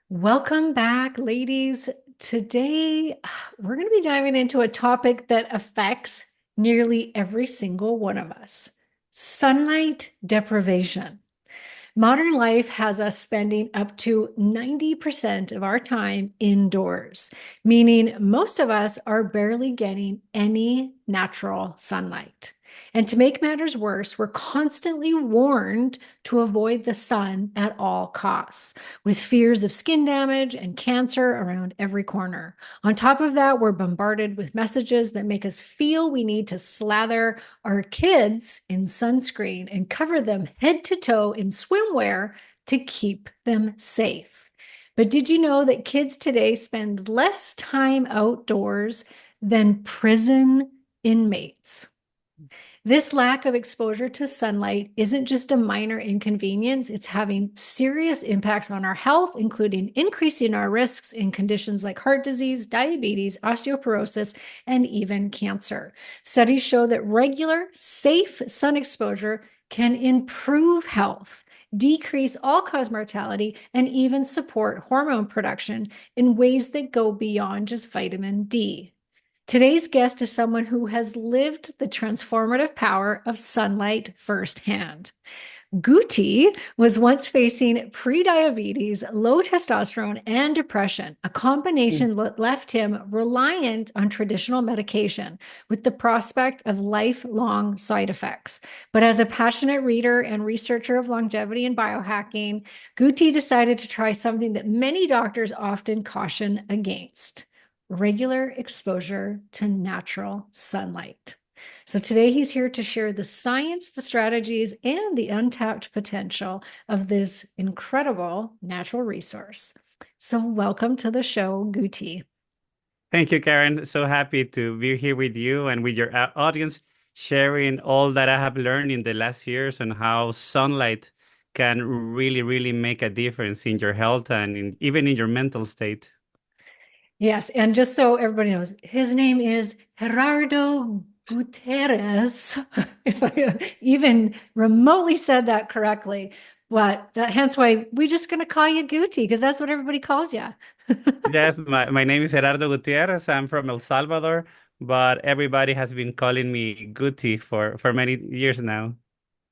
Welcome back, ladies. Today, we're going to be diving into a topic that affects nearly every single one of us: sunlight deprivation. Modern life has us spending up to 90% of our time indoors, meaning most of us are barely getting any natural sunlight. And to make matters worse, we're constantly warned to avoid the sun at all costs, with fears of skin damage and cancer around every corner. On top of that, we're bombarded with messages that make us feel we need to slather our kids in sunscreen and cover them head to toe in swimwear to keep them safe. But did you know that kids today spend less time outdoors than prison inmates? This lack of exposure to sunlight isn't just a minor inconvenience, it's having serious impacts on our health, including increasing our risks in conditions like heart disease, diabetes, osteoporosis, and even cancer. Studies show that regular, safe sun exposure can improve health, decrease all-cause mortality, and even support hormone production in ways that go beyond just vitamin D. Today's guest is someone who has lived the transformative power of sunlight firsthand. Guti was once facing prediabetes, low testosterone, and depression, a combination that left him reliant on traditional medication with the prospect of lifelong side effects. But as a passionate reader and researcher of longevity and biohacking, Guti decided to try something that many doctors often caution against: regular exposure to natural sunlight. So today he's here to share the science, the strategies, and the untapped potential of this incredible natural resource. So welcome to the show, Guti. Thank you, Karen. So happy to be here with you and with your audience, sharing all that I have learned in the last years on how sunlight can really, really make a difference in your health and even in your mental state. Yes, and just so everybody knows, his name is Gerardo Gutierrez, if I even remotely said that correctly. But hence why we're just going to call you Guti, because that's what everybody calls you. Yes, my name is Gerardo Gutierrez. I'm from El Salvador, but everybody has been calling me Guti for many years now.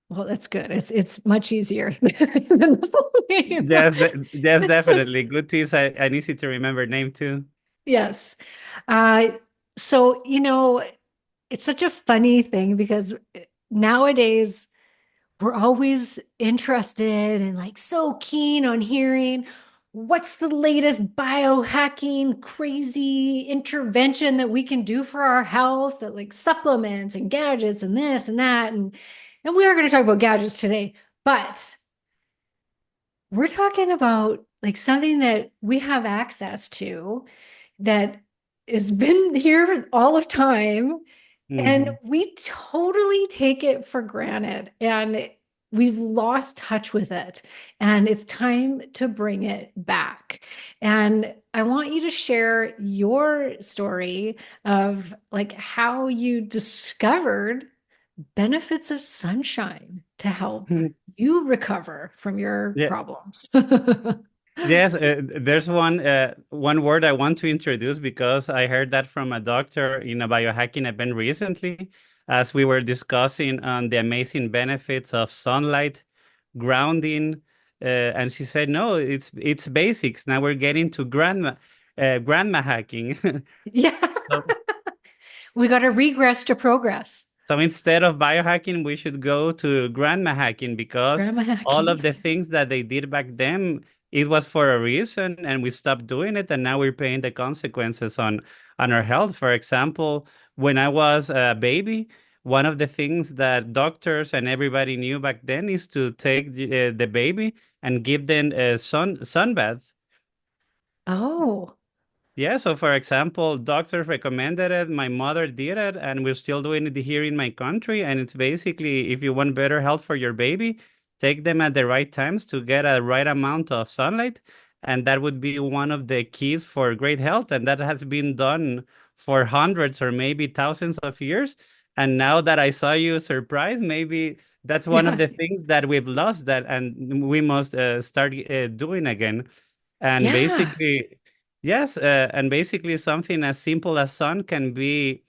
Well, that's good. It's much easier than the full name. Yes, definitely. Guti is an easy to remember name too. Yes. Uh, so, it's such a funny thing because nowadays we're always interested and like so keen on hearing what's the latest biohacking crazy intervention that we can do for our health, that like supplements and gadgets and this and that. And we are going to talk about gadgets today, but we're talking about like something that we have access to that has been here all of time, and Hmm. we totally take it for granted, and we've lost touch with it, and it's time to bring it back. And I want you to share your story of like how you discovered benefits of sunshine to help you recover from your Yeah. problems. Yes, there's one word I want to introduce because I heard that from a doctor in a biohacking event recently, as we were discussing on the amazing benefits of sunlight, grounding, and she said, "No, it's basics. Now we're getting to grandma hacking." Yeah. So, We got to regress to progress. so instead of biohacking, we should go to grandma hacking because Grandma all hacking. of the things that they did back then, it was for a reason, and we stopped doing it, and now we're paying the consequences on our health. For example, when I was a baby, one of the things that doctors and everybody knew back then is to take the baby and give them a sunbath. Oh, Yeah, so for example, doctors recommended it, my mother did it, and we're still doing it here in my country. And it's basically if you want better health for your baby, take them at the right times to get a right amount of sunlight. And that would be one of the keys for great health. And that has been done for hundreds or maybe thousands of years. And now that I saw you surprised, maybe that's one of yeah. the things that we've lost that and we must start doing again. And Yeah. basically, yes, and basically something as simple as sun can be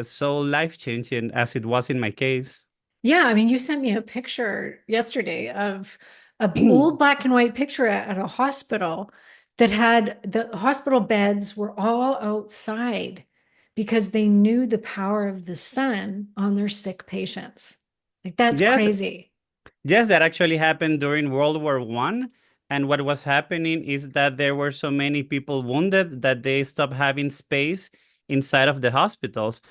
so life-changing as it was in my case. Yeah, I mean, you sent me a picture yesterday of a old black and white picture at a hospital that had the hospital beds were all outside because they knew the power of the sun on their sick patients. Like that's Yes, crazy. yes, that actually happened during World War One. And what was happening is that there were so many people wounded that they stopped having space inside of the hospitals.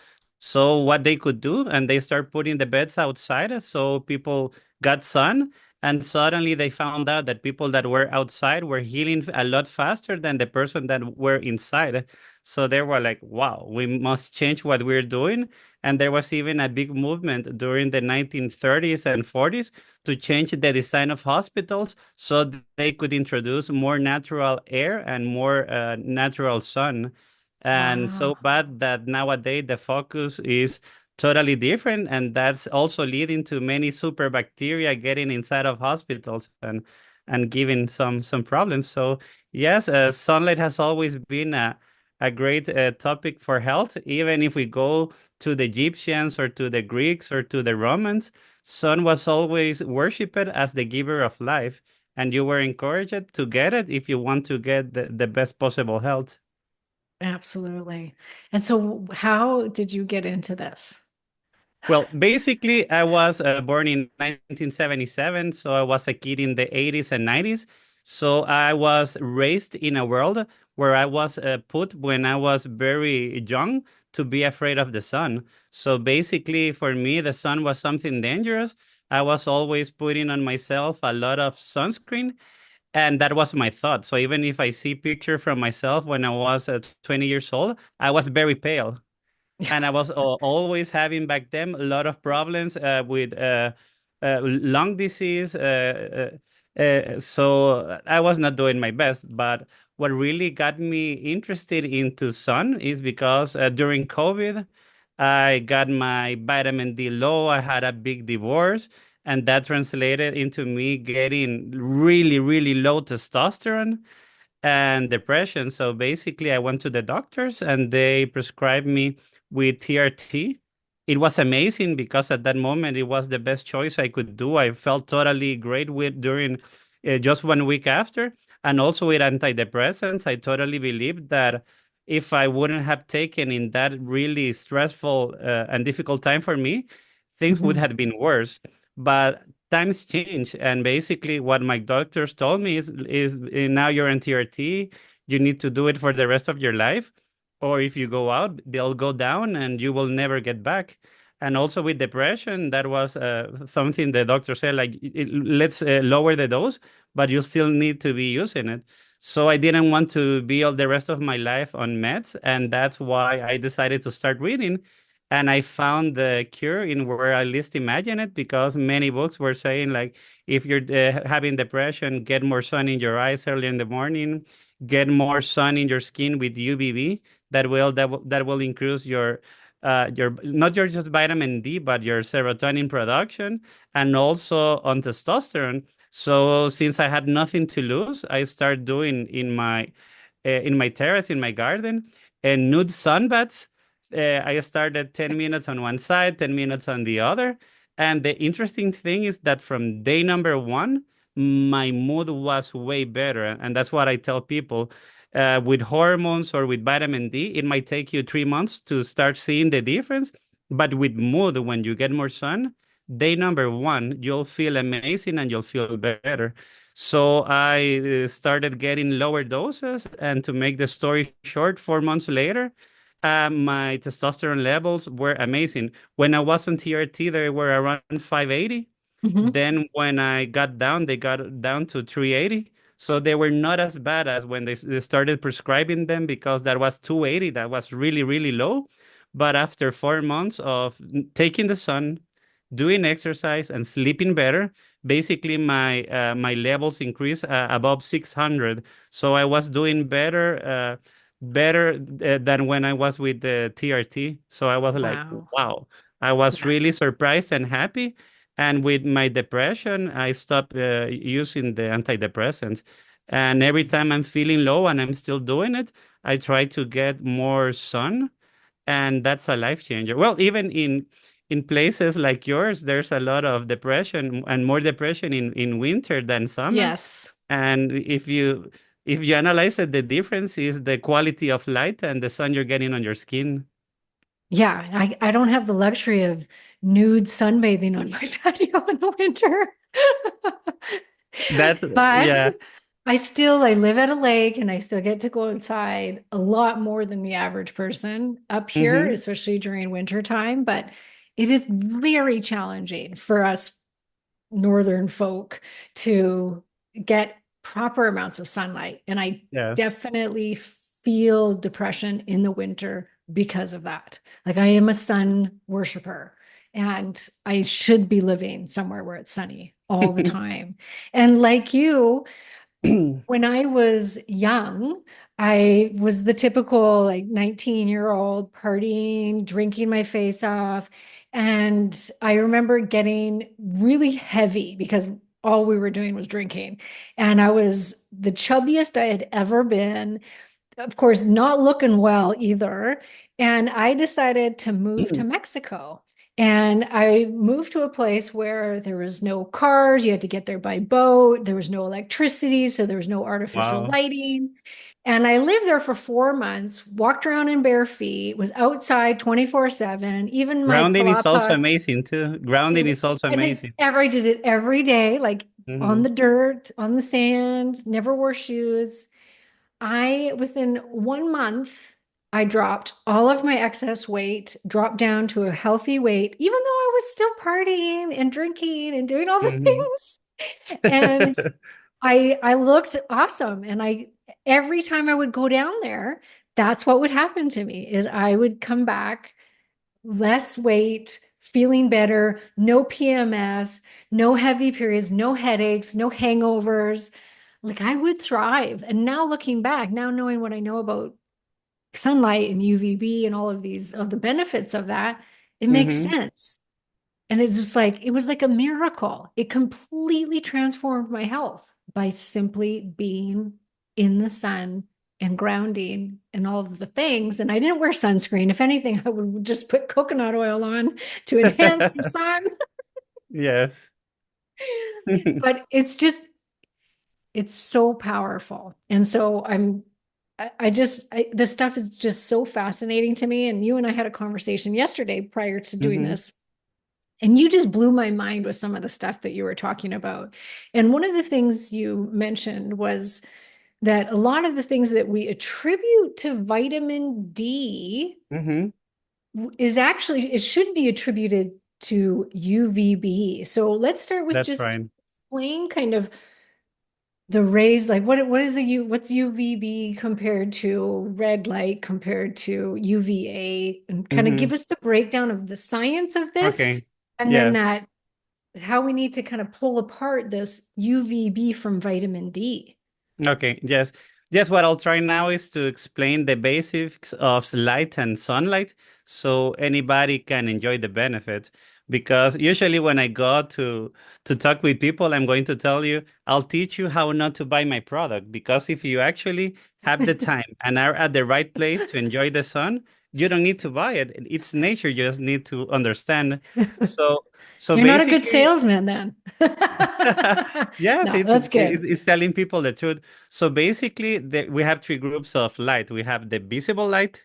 So what they could do, and they start putting the beds outside, so people got sun, and suddenly they found out that people that were outside were healing a lot faster than the person that were inside. So they were like, "Wow, we must change what we're doing." And there was even a big movement during the 1930s and 40s to change the design of hospitals so they could introduce more natural air and more natural sun. And so Wow. bad that nowadays the focus is totally different, and that's also leading to many super bacteria getting inside of hospitals and giving some problems. So yes, sunlight has always been a great topic for health. Even if we go to the Egyptians or to the Greeks or to the Romans, sun was always worshipped as the giver of life, and you were encouraged to get it if you want to get the best possible health. Absolutely. And so how did you get into this? Well, basically, I was born in 1977, so I was a kid in the 80s and 90s. So I was raised in a world where I was put when I was very young to be afraid of the sun. So basically, for me, the sun was something dangerous. I was always putting on myself a lot of sunscreen, and that was my thought. So even if I see picture from myself when I was 20 years old, I was very pale, and I was always having back then a lot of problems with lung disease. So I was not doing my best. But what really got me interested into sun is because during COVID, I got my vitamin D low. I had a big divorce, and that translated into me getting really, really low testosterone and depression. So basically, I went to the doctors and they prescribed me with TRT. It was amazing because at that moment it was the best choice I could do. I felt totally great with during just 1 week after, and also with antidepressants. I totally believed that if I wouldn't have taken in that really stressful and difficult time for me, things would Mhm. have been worse. But times change, and basically what my doctors told me is now you're in TRT, you need to do it for the rest of your life, or if you go out they'll go down and you will never get back. And also with depression, that was something the doctor said, like, let's lower the dose, but you still need to be using it. So I didn't want to be all the rest of my life on meds, and that's why I decided to start reading. And I found the cure in where I least imagined it, because many books were saying, like, if you're having depression, get more sun in your eyes early in the morning, get more sun in your skin with UVB. That will increase your not your just vitamin D, but your serotonin production, and also on testosterone. So since I had nothing to lose, I started doing in my terrace, in my garden, and nude sunbaths. I started 10 minutes on one side, 10 minutes on the other. And the interesting thing is that from day number one, my mood was way better. And that's what I tell people. With hormones or with vitamin D, it might take you 3 months to start seeing the difference. But with mood, when you get more sun, day number one, you'll feel amazing and you'll feel better. So I started getting lower doses. And to make the story short, 4 months later, my testosterone levels were amazing. When I was on TRT, they were around 580. Mhm. Then when I got down, they got down to 380. So they were not as bad as when they started prescribing them, because that was 280. That was really, really low. But after 4 months of taking the sun, doing exercise, and sleeping better, basically my levels increased above 600. So I was doing better than when I was with the TRT. So I was like, Wow. wow, I was Yeah. really surprised and happy. And with my depression, I stopped using the antidepressants. And every time I'm feeling low and I'm still doing it, I try to get more sun, and that's a life changer. Well, even in places like yours, there's a lot of depression and more depression in winter than summer. Yes. And if you analyze it, the difference is the quality of light and the sun you're getting on your skin. Yeah, I don't have the luxury of nude sunbathing on my patio in the winter. That's But yeah. I live at a lake and I still get to go outside a lot more than the average person up here, Mm-hmm. especially during winter time. But it is very challenging for us northern folk to get proper amounts of sunlight. And I Yes. definitely feel depression in the winter because of that. Like I am a sun worshiper and I should be living somewhere where it's sunny all the time. And like you, when I was young, I was the typical like 19-year-old partying, drinking my face off. And I remember getting really heavy because all we were doing was drinking. And I was the chubbiest I had ever been, of course, not looking well either. And I decided to move to Mexico. And I moved to a place where there was no cars. You had to get there by boat. There was no electricity. So there was no artificial Wow. lighting. And I lived there for 4 months, walked around in bare feet, was outside 24/7. Even my Grounding is also palapa, amazing too. Grounding is also and then amazing. I did it every day, like on Mm-hmm. the dirt, on the sand, never wore shoes. Within 1 month, I dropped all of my excess weight, dropped down to a healthy weight, even though I was still partying and drinking and doing all the Mm-hmm. things. And I looked awesome. And every time I would go down there, that's what would happen to me is I would come back less weight, feeling better, no PMS, no heavy periods, no headaches, no hangovers. Like I would thrive. And now looking back, now knowing what I know about sunlight and UVB and all of these of the benefits of that, it makes Mm-hmm. sense. And it's just like it was like a miracle. It completely transformed my health by simply being in the sun and grounding and all of the things. And I didn't wear sunscreen. If anything, I would just put coconut oil on to enhance the sun. Yes. But it's so powerful. And so this stuff is just so fascinating to me. And you and I had a conversation yesterday prior to doing Mm-hmm. this. And you just blew my mind with some of the stuff that you were talking about. And one of the things you mentioned was that a lot of the things that we attribute to vitamin D Mm-hmm. it should be attributed to UVB. So let's start with That's just right. explain kind of the rays, like what's UVB compared to red light compared to UVA, and kind of Mm-hmm. give us the breakdown of the science of this, Okay. and then Yes. that how we need to kind of pull apart this UVB from vitamin D. Okay, yes. Yes, what I'll try now is to explain the basics of light and sunlight so anybody can enjoy the benefits. Because usually when I go to talk with people, I'm going to tell you, I'll teach you how not to buy my product. Because if you actually have the time and are at the right place to enjoy the sun, you don't need to buy it. It's nature, you just need to understand. So so You're not a good basically salesman then. yes, No, it's, that's it's good. it's telling people the truth. So basically, we have three groups of light. We have the visible light,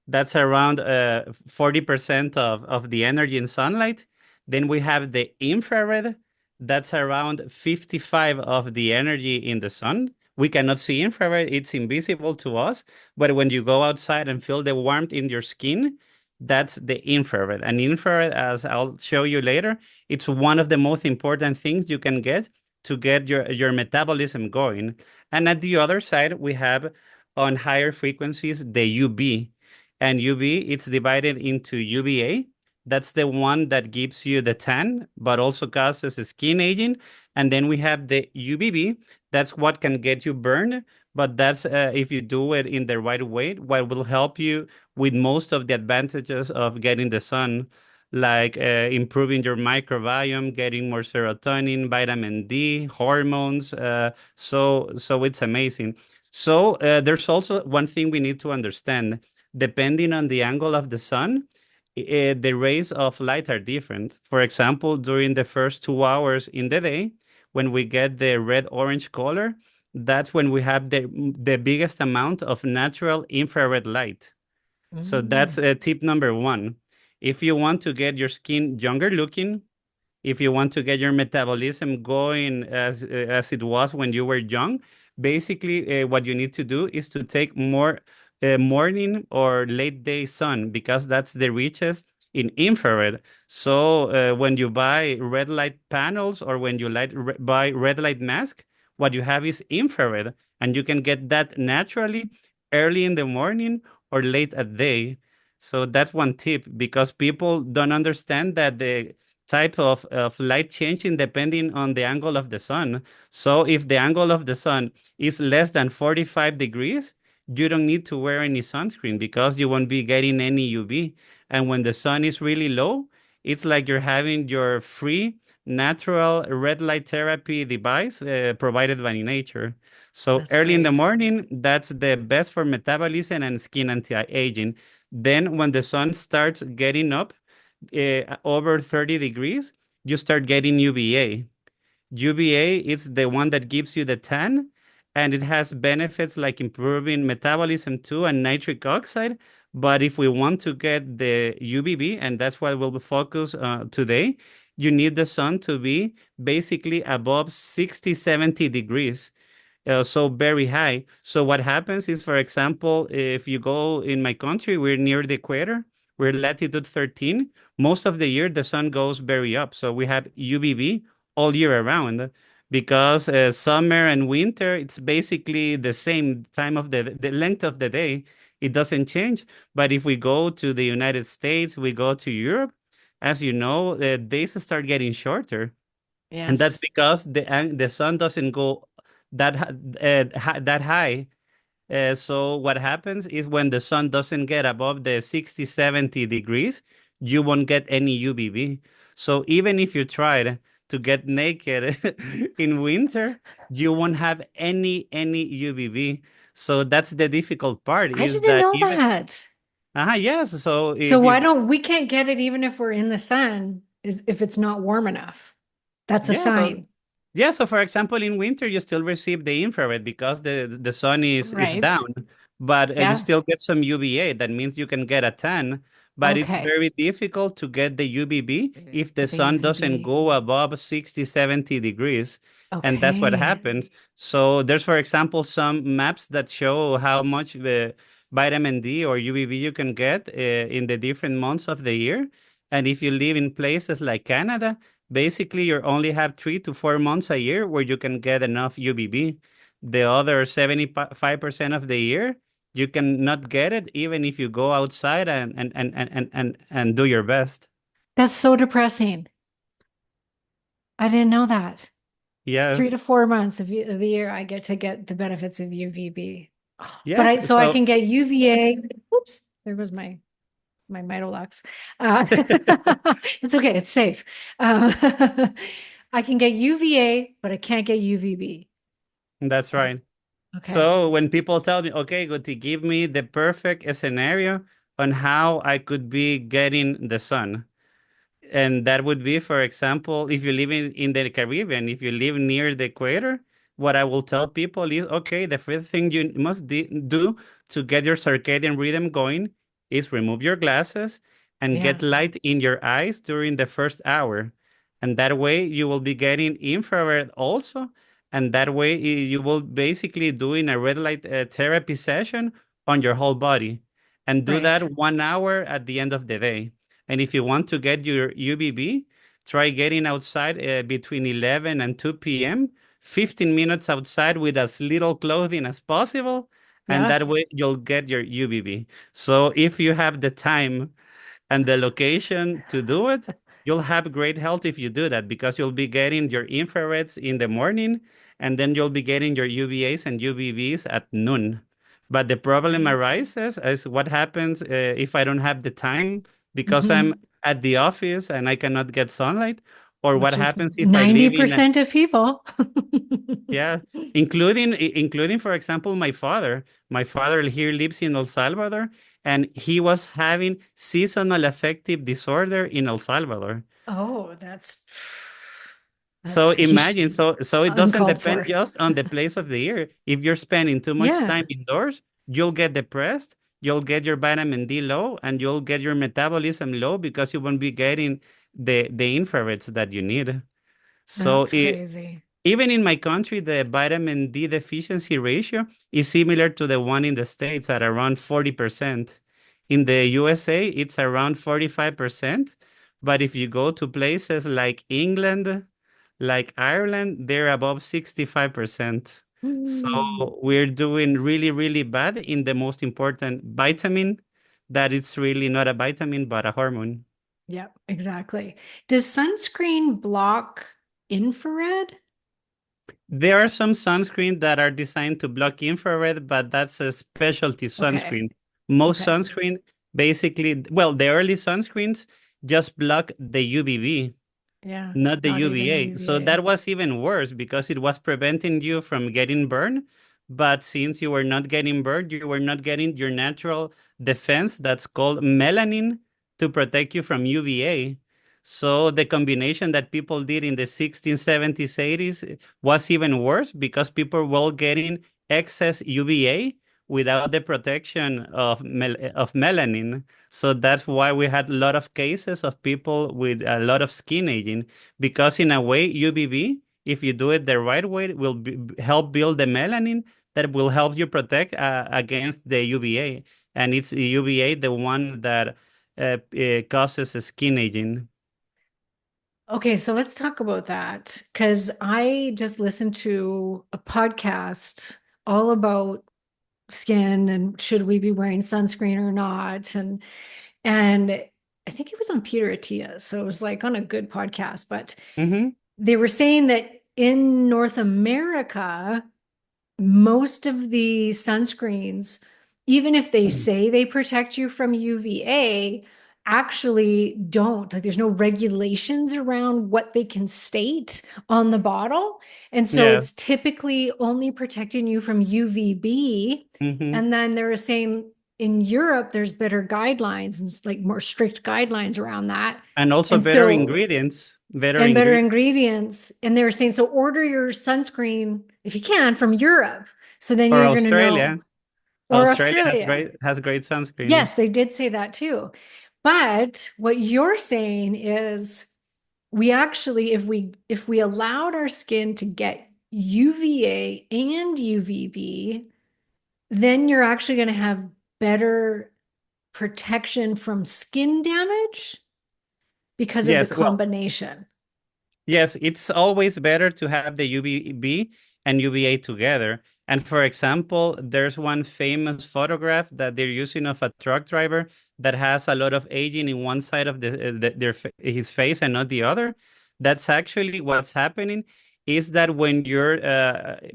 that's around 40% of the energy in sunlight. Then we have the infrared, that's around 55 of the energy in the sun. We cannot see infrared, it's invisible to us. But when you go outside and feel the warmth in your skin, that's the infrared. And infrared, as I'll show you later, it's one of the most important things you can get to get your metabolism going. And at the other side, we have on higher frequencies the UV, and UV, it's divided into UVA. That's the one that gives you the tan, but also causes skin aging. And then we have the UVB. That's what can get you burned, but that's if you do it in the right way, what will help you with most of the advantages of getting the sun. like improving your microbiome, getting more serotonin, vitamin D, hormones. So it's amazing. So there's also one thing we need to understand. Depending on the angle of the sun, the rays of light are different. For example, during the first 2 hours in the day, when we get the red-orange color, that's when we have the biggest amount of natural infrared light. So that's Mm. tip number one. If you want to get your skin younger looking, if you want to get your metabolism going as it was when you were young, basically what you need to do is to take more morning or late day sun because that's the richest in infrared. So when you buy red light panels or when you buy red light mask, what you have is infrared, and you can get that naturally early in the morning or late at day. So that's one tip because people don't understand that the type of light changing depending on the angle of the sun. So if the angle of the sun is less than 45 degrees, you don't need to wear any sunscreen because you won't be getting any UV. And when the sun is really low, it's like you're having your free natural red light therapy device provided by nature. So That's early in the great. morning, that's the best for metabolism and skin anti-aging. Then when the sun starts getting up, over 30 degrees, you start getting UVA. UVA is the one that gives you the tan, and it has benefits like improving metabolism too and nitric oxide. But if we want to get the UVB, and that's what we'll focus today, you need the sun to be basically above 60, 70 degrees, so very high. So what happens is, for example, if you go in my country, we're near the equator, we're latitude 13. Most of the year, the sun goes very up. So we have UVB all year around because summer and winter, it's basically the same time of the length of the day. It doesn't change. But if we go to the United States, we go to Europe, as you know, the days start getting shorter. And that's Yes. because the sun doesn't go that high. So what happens is when the sun doesn't get above the 60, 70 degrees, you won't get any UVB. So even if you tried to get naked in winter, you won't have any UVB. So that's the difficult part I is didn't that know even that. yes. So So if why you don't we can't get it even if we're in the sun if it's not warm enough? That's a yeah, so sign, yeah, so for example, in winter you still receive the infrared because the sun is right? down, but you Yeah. still get some UVA. That means you can get a tan, but it's Okay. very difficult to get the UVB if the Get the sun doesn't UVB. go above 60, 70 degrees. And that's what Okay. happens. So there's, for example, some maps that show how much vitamin D or UVB you can get in the different months of the year. And if you live in places like Canada, basically you only have 3 to 4 months a year where you can get enough UVB. The other 75% of the year, you cannot get it even if you go outside and do your best. That's so depressing. I didn't know that. three Yes. to 4 months of the year, I get to get the benefits of UVB. But Yes. I So can get UVA. Oops, there was my Mitolux. It's okay, it's safe. Uh, I can get UVA, but I can't get UVB. that's right. Okay. So when people tell me, okay, Guti, give me the perfect scenario on how I could be getting the sun. And that would be, for example, if you live in the Caribbean, if you live near the equator, what I will tell people is, okay, the first thing you must do to get your circadian rhythm going is remove your glasses and Yeah. get light in your eyes during the first hour. And that way you will be getting infrared also. And that way you will basically doing a red light therapy session on your whole body. And do Right. that 1 hour at the end of the day. And if you want to get your UVB, try getting outside between 11 and 2 p.m., 15 minutes outside with as little clothing as possible. And Yeah. that way you'll get your UVB. So if you have the time and the location to do it, you'll have great health if you do that because you'll be getting your infrareds in the morning and then you'll be getting your UVAs and UVBs at noon. But the problem Right. arises is what happens if I don't have the time because I'm Mhm. at the office and I cannot get sunlight? Or what Which is happens if I live in a, 90% of people. yeah, including, for example, my father. My father here lives in El Salvador, and he was having seasonal affective disorder in El Salvador. Oh, So he's imagine, so it doesn't uncalled depend for. just on the place of the year. If you're spending too much Yeah, time indoors, you'll get depressed, you'll get your vitamin D low, and you'll get your metabolism low because you won't be getting the infrareds that you need. So that's crazy. even in my country, the vitamin D deficiency ratio is similar to the one in the States at around 40%. In the USA, it's around 45%. But if you go to places like England, like Ireland, they're above 65%. So Mm. we're doing really, really bad in the most important vitamin that it's really not a vitamin, but a hormone. Yep, exactly. Does sunscreen block infrared? There are some sunscreen that are designed to block infrared, but that's a specialty Okay, sunscreen. Most okay. sunscreen basically, well, the early sunscreens just block the UVB, Yeah, not the not even UVA. So UVA. that was even worse because it was preventing you from getting burned. But since you were not getting burned, you were not getting your natural defense that's called melanin to protect you from UVA. So the combination that people did in the 16s, 70s, 80s was even worse because people were getting excess UVA without the protection of melanin. So that's why we had a lot of cases of people with a lot of skin aging because in a way UVB, if you do it the right way, will help build the melanin that will help you protect against the UVA, and it's UVA the one that causes skin aging. Okay, so let's talk about that because I just listened to a podcast all about skin and should we be wearing sunscreen or not, and I think it was on Peter Attia, so it was like on a good podcast, but Hmm. they were saying that in North America most of the sunscreens, even if they say they protect you from UVA, actually don't. Like there's no regulations around what they can state on the bottle. And so Yeah. it's typically only protecting you from UVB. Hmm. And then they're saying in Europe, there's better guidelines and like more strict guidelines around that. And also And better so ingredients, better and better ingredients. ingredients. And they were saying, so order your sunscreen if you can from Europe. So then Or you're going to know, Australia. or Australia Australia. has great sunscreen. Yes, they did say that too. But what you're saying is we actually, if we allowed our skin to get UVA and UVB, then you're actually going to have better protection from skin damage because of the Yes, well, combination. yes, it's always better to have the UVB and UVA together. And for example, there's one famous photograph that they're using of a truck driver that has a lot of aging in one side of his face and not the other. That's actually what's happening is that when you're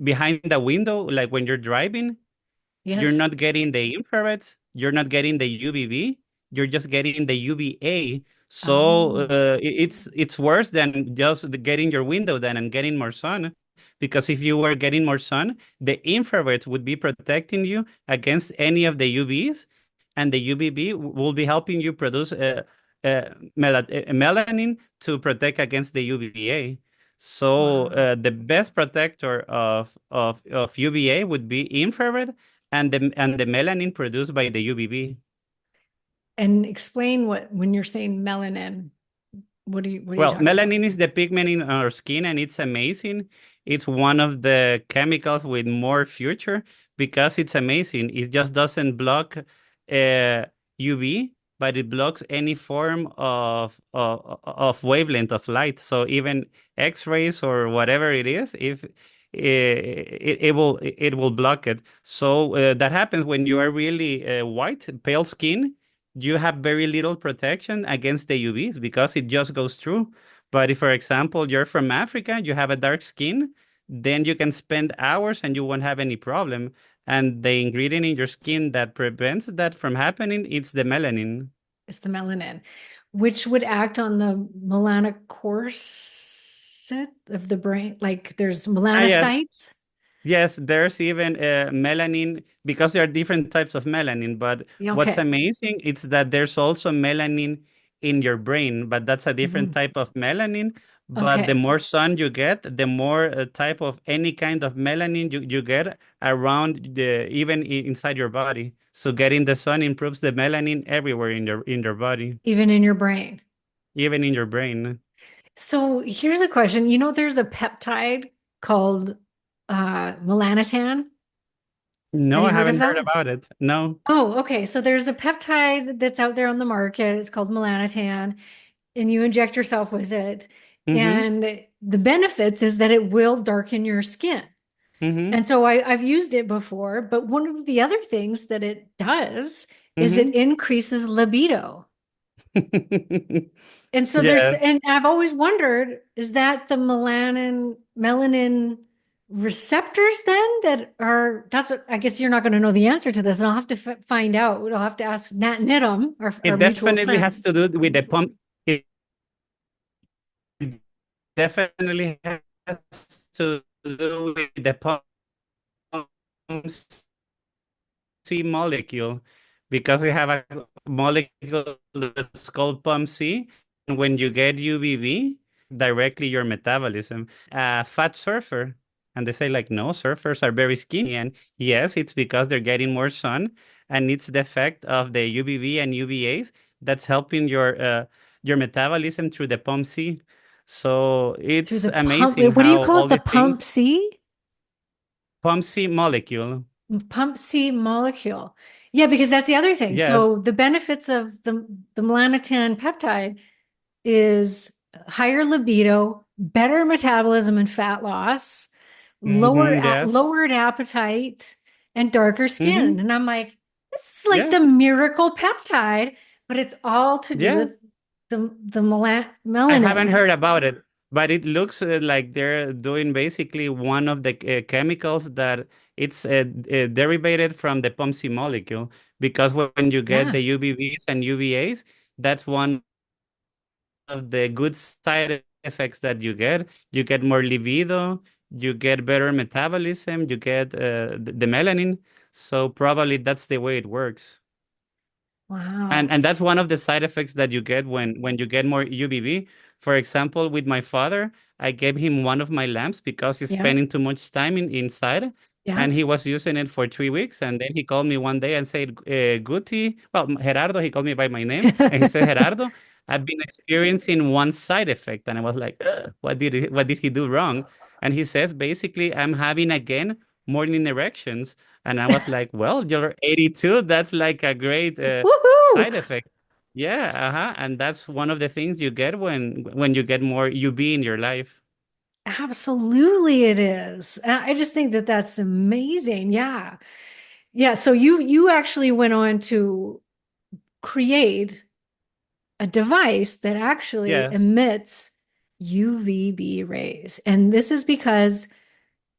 behind the window, like when you're driving, you're Yes. not getting the infrareds, you're not getting the UVB, you're just getting the UVA. So Oh, it's worse than just getting your window down and getting more sun. Because if you were getting more sun, the infrareds would be protecting you against any of the UVs, and the UVB will be helping you produce melanin to protect against the UVA. So wow. the best protector of UVA would be infrared and the melanin produced by the UVB. And explain what when you're saying melanin, what are you Well, talking about? melanin is the pigment in our skin, and it's amazing. It's one of the chemicals with more future because it's amazing. It just doesn't block UV, but it blocks any form of wavelength of light. So even X-rays or whatever it is, if it will block it. So that happens when you are really white, pale skin. You have very little protection against the UVs because it just goes through. But if, for example, you're from Africa, you have a dark skin, then you can spend hours and you won't have any problem. And the ingredient in your skin that prevents that from happening, it's the melanin. It's the melanin. which would act on the melanocorset of the brain. Like there's Yes. melanocytes. Yes, there's even melanin because there are different types of melanin. But Yeah, what's okay. amazing is that there's also melanin in your brain, but that's a different Mhm. type of melanin. But the Okay. more sun you get, the more type of any kind of melanin you get around inside your body. So getting the sun improves the melanin everywhere in your body, Even in your brain. even in your brain. So here's a question. You know, there's a peptide called melanotan. Have No, you I heard of haven't heard that? about it. No. Oh, okay. So there's a peptide that's out there on the market. It's called melanotan, and you inject yourself with it. Mm-hmm. And the benefits is that it will darken your skin. Mm-hmm. And so I've used it before, but one of the other things that it does is it Mm-hmm. increases libido. And so Yes. and I've always wondered, is that the melanin receptors then that are, that's what, I guess you're not going to know the answer to this, and I'll have to find out. I'll have to ask Nat Nidham, our It mutual definitely friend. has to do with the pump. It definitely has to do with the pump C molecule because we have a molecule that's called pump C. And when you get UVB, directly your metabolism. Fat surfer. And they say, like, no, surfers are very skinny. And yes, it's because they're getting more sun. And it's the effect of the UVB and UVAs that's helping your metabolism through the pump C. So Through it's the pump, amazing what do you how call it? all The the pump things, C? pump C molecule. Pump C molecule. Yeah, because that's the other thing. Yes. So the benefits of the melanotan peptide is higher libido, better metabolism and fat loss, Yes. lowered appetite, and darker skin. Mm-hmm. And I'm like, this is like Yeah. the miracle peptide, but it's all to do Yeah. with the I haven't melanins. heard about it, but it looks like they're doing basically one of the chemicals that it's derivated from the POMC molecule because when you get Yeah. the UVBs and UVAs, that's one of the good side effects that you get. You get more libido, you get better metabolism, you get the melanin. So probably that's the way it works. Wow. And that's one of the side effects that you get when you get more UVB. For example, with my father, I gave him one of my lamps because he's Yeah. spending too much time inside, Yeah. and he was using it for 3 weeks. And then he called me one day and said, "Guti, well, Gerardo." He called me by my name, and he said, "Gerardo, I've been experiencing one side effect." And I was like, "Ugh, what did he do wrong?" And he says, basically, I'm having again morning erections. And I was like, well, you're 82. That's like a great Woohoo! side effect. Yeah, uh-huh. And that's one of the things you get when you get more UV in your life. Absolutely it is. And I just think that that's amazing. Yeah. Yeah, so you actually went on to create a device that actually Yes, emits UVB rays. And this is because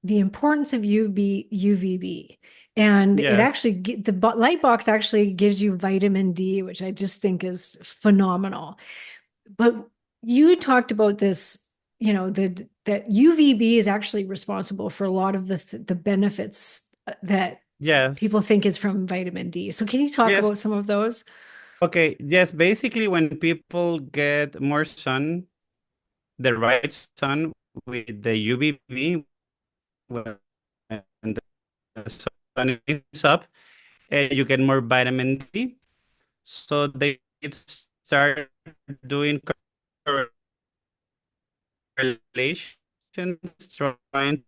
the importance of UVB. And it yes, actually the light box actually gives you vitamin D, which I just think is phenomenal. But you talked about this, you know, that UVB is actually responsible for a lot of the benefits that yes, people think is from vitamin D. So can you talk yes. about some of those? Okay, yes. Basically, when people get more sun, the right sun with the UVB, when the sun is up, you get more vitamin D. So they start doing correlations, trying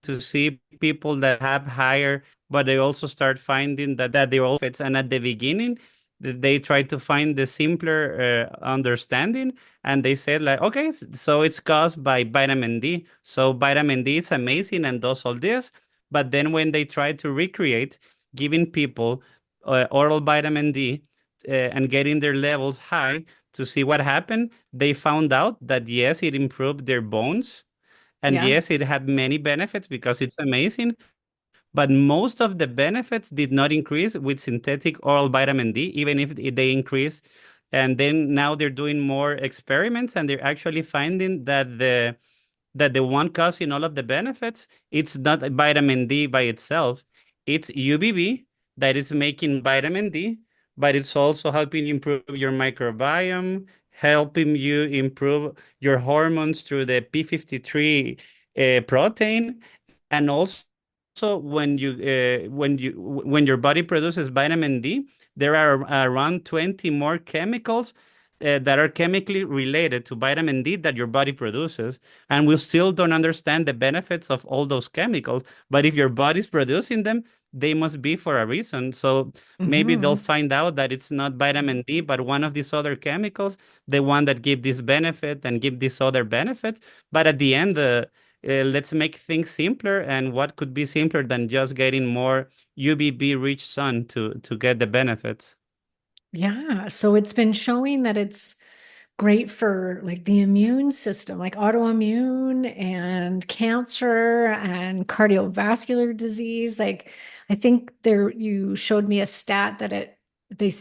to see people that have higher, but they also start finding that they all fits. And at the beginning, they try to find the simpler understanding, and they said like, okay, so it's caused by vitamin D. So vitamin D is amazing and does all this. But then when they try to recreate giving people oral vitamin D and getting their levels high to see what happened, they found out that yes, it improved their bones, and Yeah. yes, it had many benefits because it's amazing, but most of the benefits did not increase with synthetic oral vitamin D, even if they increase And then now they're doing more experiments, and they're actually finding that the one causing all of the benefits, it's not vitamin D by itself. It's UVB that is making vitamin D, but it's also helping you improve your microbiome, helping you improve your hormones through the P53 protein, and also when your body produces vitamin D, there are around 20 more chemicals that are chemically related to vitamin D that your body produces. And we still don't understand the benefits of all those chemicals. But if your body's producing them, they must be for a reason. So maybe they'll Hmm. find out that it's not vitamin D, but one of these other chemicals, the one that give this benefit and give this other benefit. But at the end, let's make things simpler. And what could be simpler than just getting more UVB rich sun to get the benefits? Yeah. So it's been showing that it's great for like the immune system, like autoimmune and cancer and cardiovascular disease. Like I think you showed me a stat that they're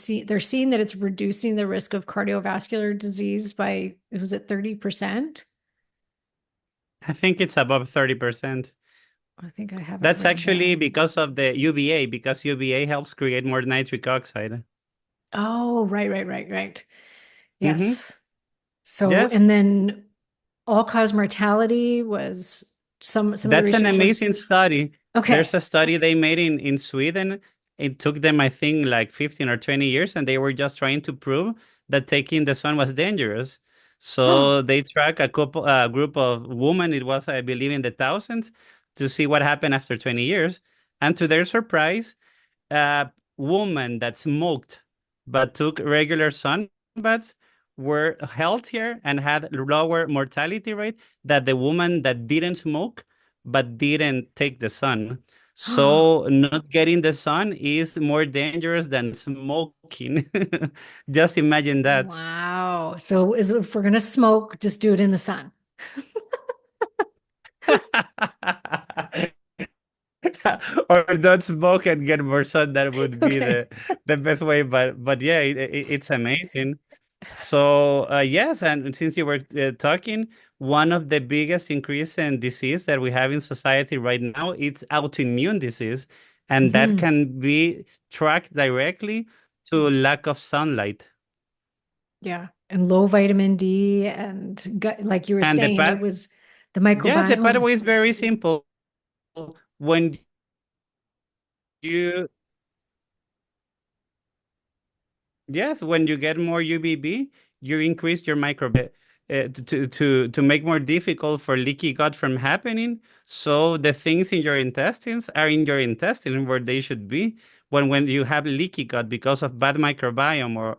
seeing that it's reducing the risk of cardiovascular disease by, was it 30%? I think it's above 30%. I think I have it That's written actually down. because of the UVA, because UVA helps create more nitric oxide. Oh, right, right, right, right. Mm-hmm. Yes. So, Yes, and then all cause mortality was some of the that's an research was amazing study. There's okay. a study they made in Sweden. It took them, I think, like 15 or 20 years, and they were just trying to prove that taking the sun was dangerous. Oh, So they track a group of women, it was, I believe, in the thousands, to see what happened after 20 years. And to their surprise, a woman that smoked but took regular sunbaths were healthier and had lower mortality rate than the woman that didn't smoke but didn't take the sun. So not getting the sun is more dangerous than smoking. Just imagine that. wow. So if we're gonna smoke, just do it in the sun. Or don't smoke and get more sun. That would be Okay. the best way. But yeah, it's amazing. So yes, and since you were talking, one of the biggest increase in disease that we have in society right now, it's autoimmune disease, and that Hmm. can be tracked directly to lack of sunlight. Yeah. And low vitamin D and gut, like you were And saying, it was the yes, the microbiome. pathway is very simple. When you Yes, when you get more UVB, you increase your microbiome to make more difficult for leaky gut from happening. So the things in your intestines are in your intestine where they should be. When you have leaky gut because of bad microbiome, or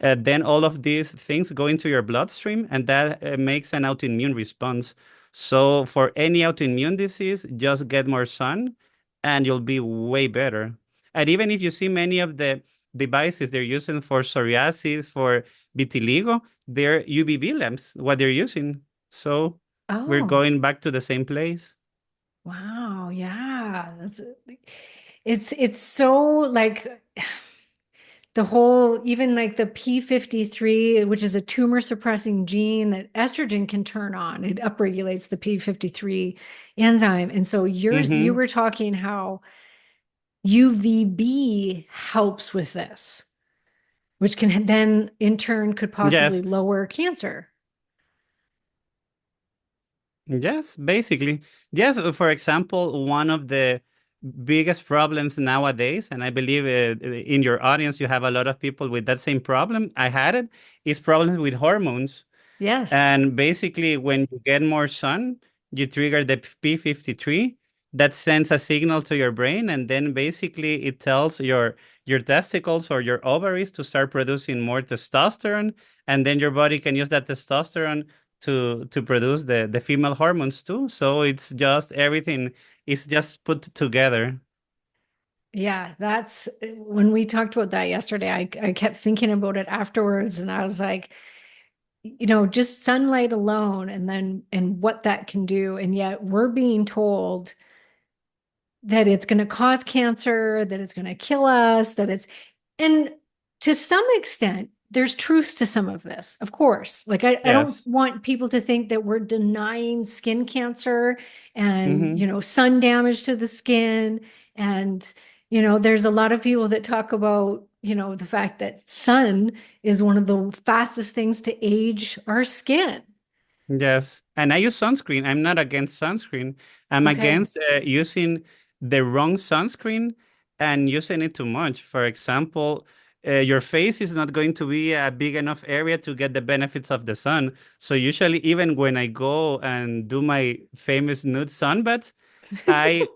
then all of these things go into your bloodstream, and that makes an autoimmune response. So for any autoimmune disease, just get more sun, and you'll be way better. And even if you see many of the devices they're using for psoriasis, for vitiligo, they're UVB lamps, what they're using. So we're Oh, going back to the same place. wow. Yeah. It's so like the whole, even like the P53, which is a tumor suppressing gene that estrogen can turn on, it upregulates the P53 enzyme. And so you Mm-hmm. were talking how UVB helps with this, which can then in turn could possibly Yes. lower cancer. Yes, basically. Yes, for example, one of the biggest problems nowadays, and I believe in your audience, you have a lot of people with that same problem. I had it, is problems with hormones. Yes. And basically, when you get more sun, you trigger the P53 that sends a signal to your brain, and then basically it tells your testicles or your ovaries to start producing more testosterone, and then your body can use that testosterone to produce the female hormones too. So it's just everything is just put together. Yeah, that's when we talked about that yesterday. I kept thinking about it afterwards, and I was like, just sunlight alone, and then and what that can do. And yet we're being told that it's going to cause cancer, that it's going to kill us, and to some extent, there's truth to some of this, of course. Like I don't Yes. want people to think that we're denying skin cancer and, Hmm. sun damage to the skin. And, there's a lot of people that talk about, the fact that sun is one of the fastest things to age our skin. Yes, and I use sunscreen. I'm not against sunscreen. I'm Okay. against using the wrong sunscreen and using it too much. For example, your face is not going to be a big enough area to get the benefits of the sun. So usually, even when I go and do my famous nude sunbaths, I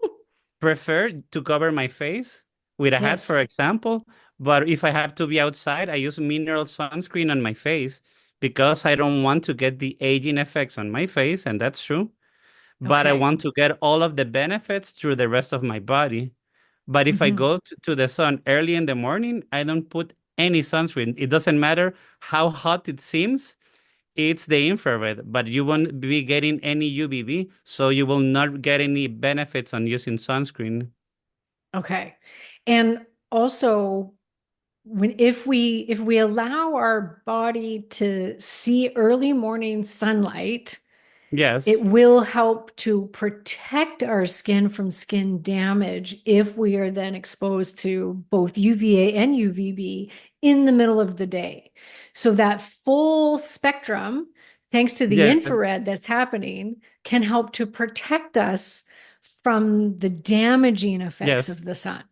prefer to cover my face with a hat, for Yes. example. But if I have to be outside, I use mineral sunscreen on my face because I don't want to get the aging effects on my face, and that's true. But I Okay. want to get all of the benefits through the rest of my body. But if I Hmm. go to the sun early in the morning, I don't put any sunscreen. It doesn't matter how hot it seems. It's the infrared, but you won't be getting any UVB, so you will not get any benefits on using sunscreen. Okay. And also, if we allow our body to see early morning sunlight, it Yes, will help to protect our skin from skin damage if we are then exposed to both UVA and UVB in the middle of the day. So that full spectrum, thanks to the yes, infrared that's happening, can help to protect us from the damaging effects yes. of the sun.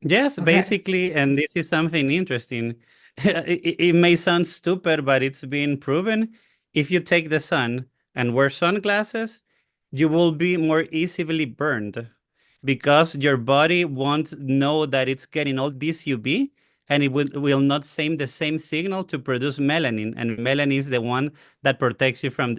Yes, Okay. basically, and this is something interesting. It may sound stupid, but it's been proven. If you take the sun and wear sunglasses, you will be more easily burned because your body won't know that it's getting all this UV and it will not send the same signal to produce melanin. And melanin is the one that protects you from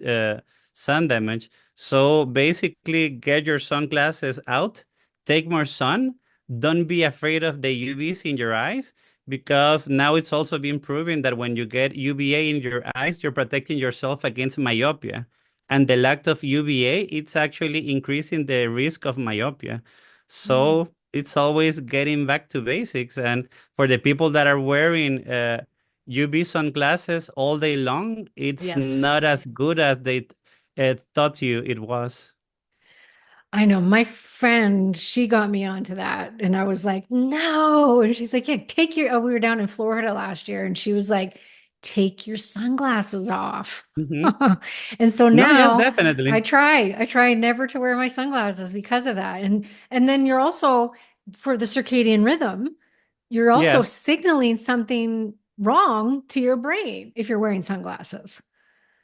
sun damage. So basically, get your sunglasses out, take more sun, don't be afraid of the UVs in your eyes because now it's also been proven that when you get UVA in your eyes, you're protecting yourself against myopia. And the lack of UVA, it's actually increasing the risk of myopia. Mm. So it's always getting back to basics. And for the people that are wearing UV sunglasses all day long, it's Yes. not as good as they thought you it was. I know my friend, she got me onto that. And I was like, no. And she's like, yeah, we were down in Florida last year. And she was like, take your sunglasses off. Hmm. And so No, yes, now definitely. I try never to wear my sunglasses because of that. And then you're also, for the circadian rhythm, you're also Yes. signaling something wrong to your brain if you're wearing sunglasses.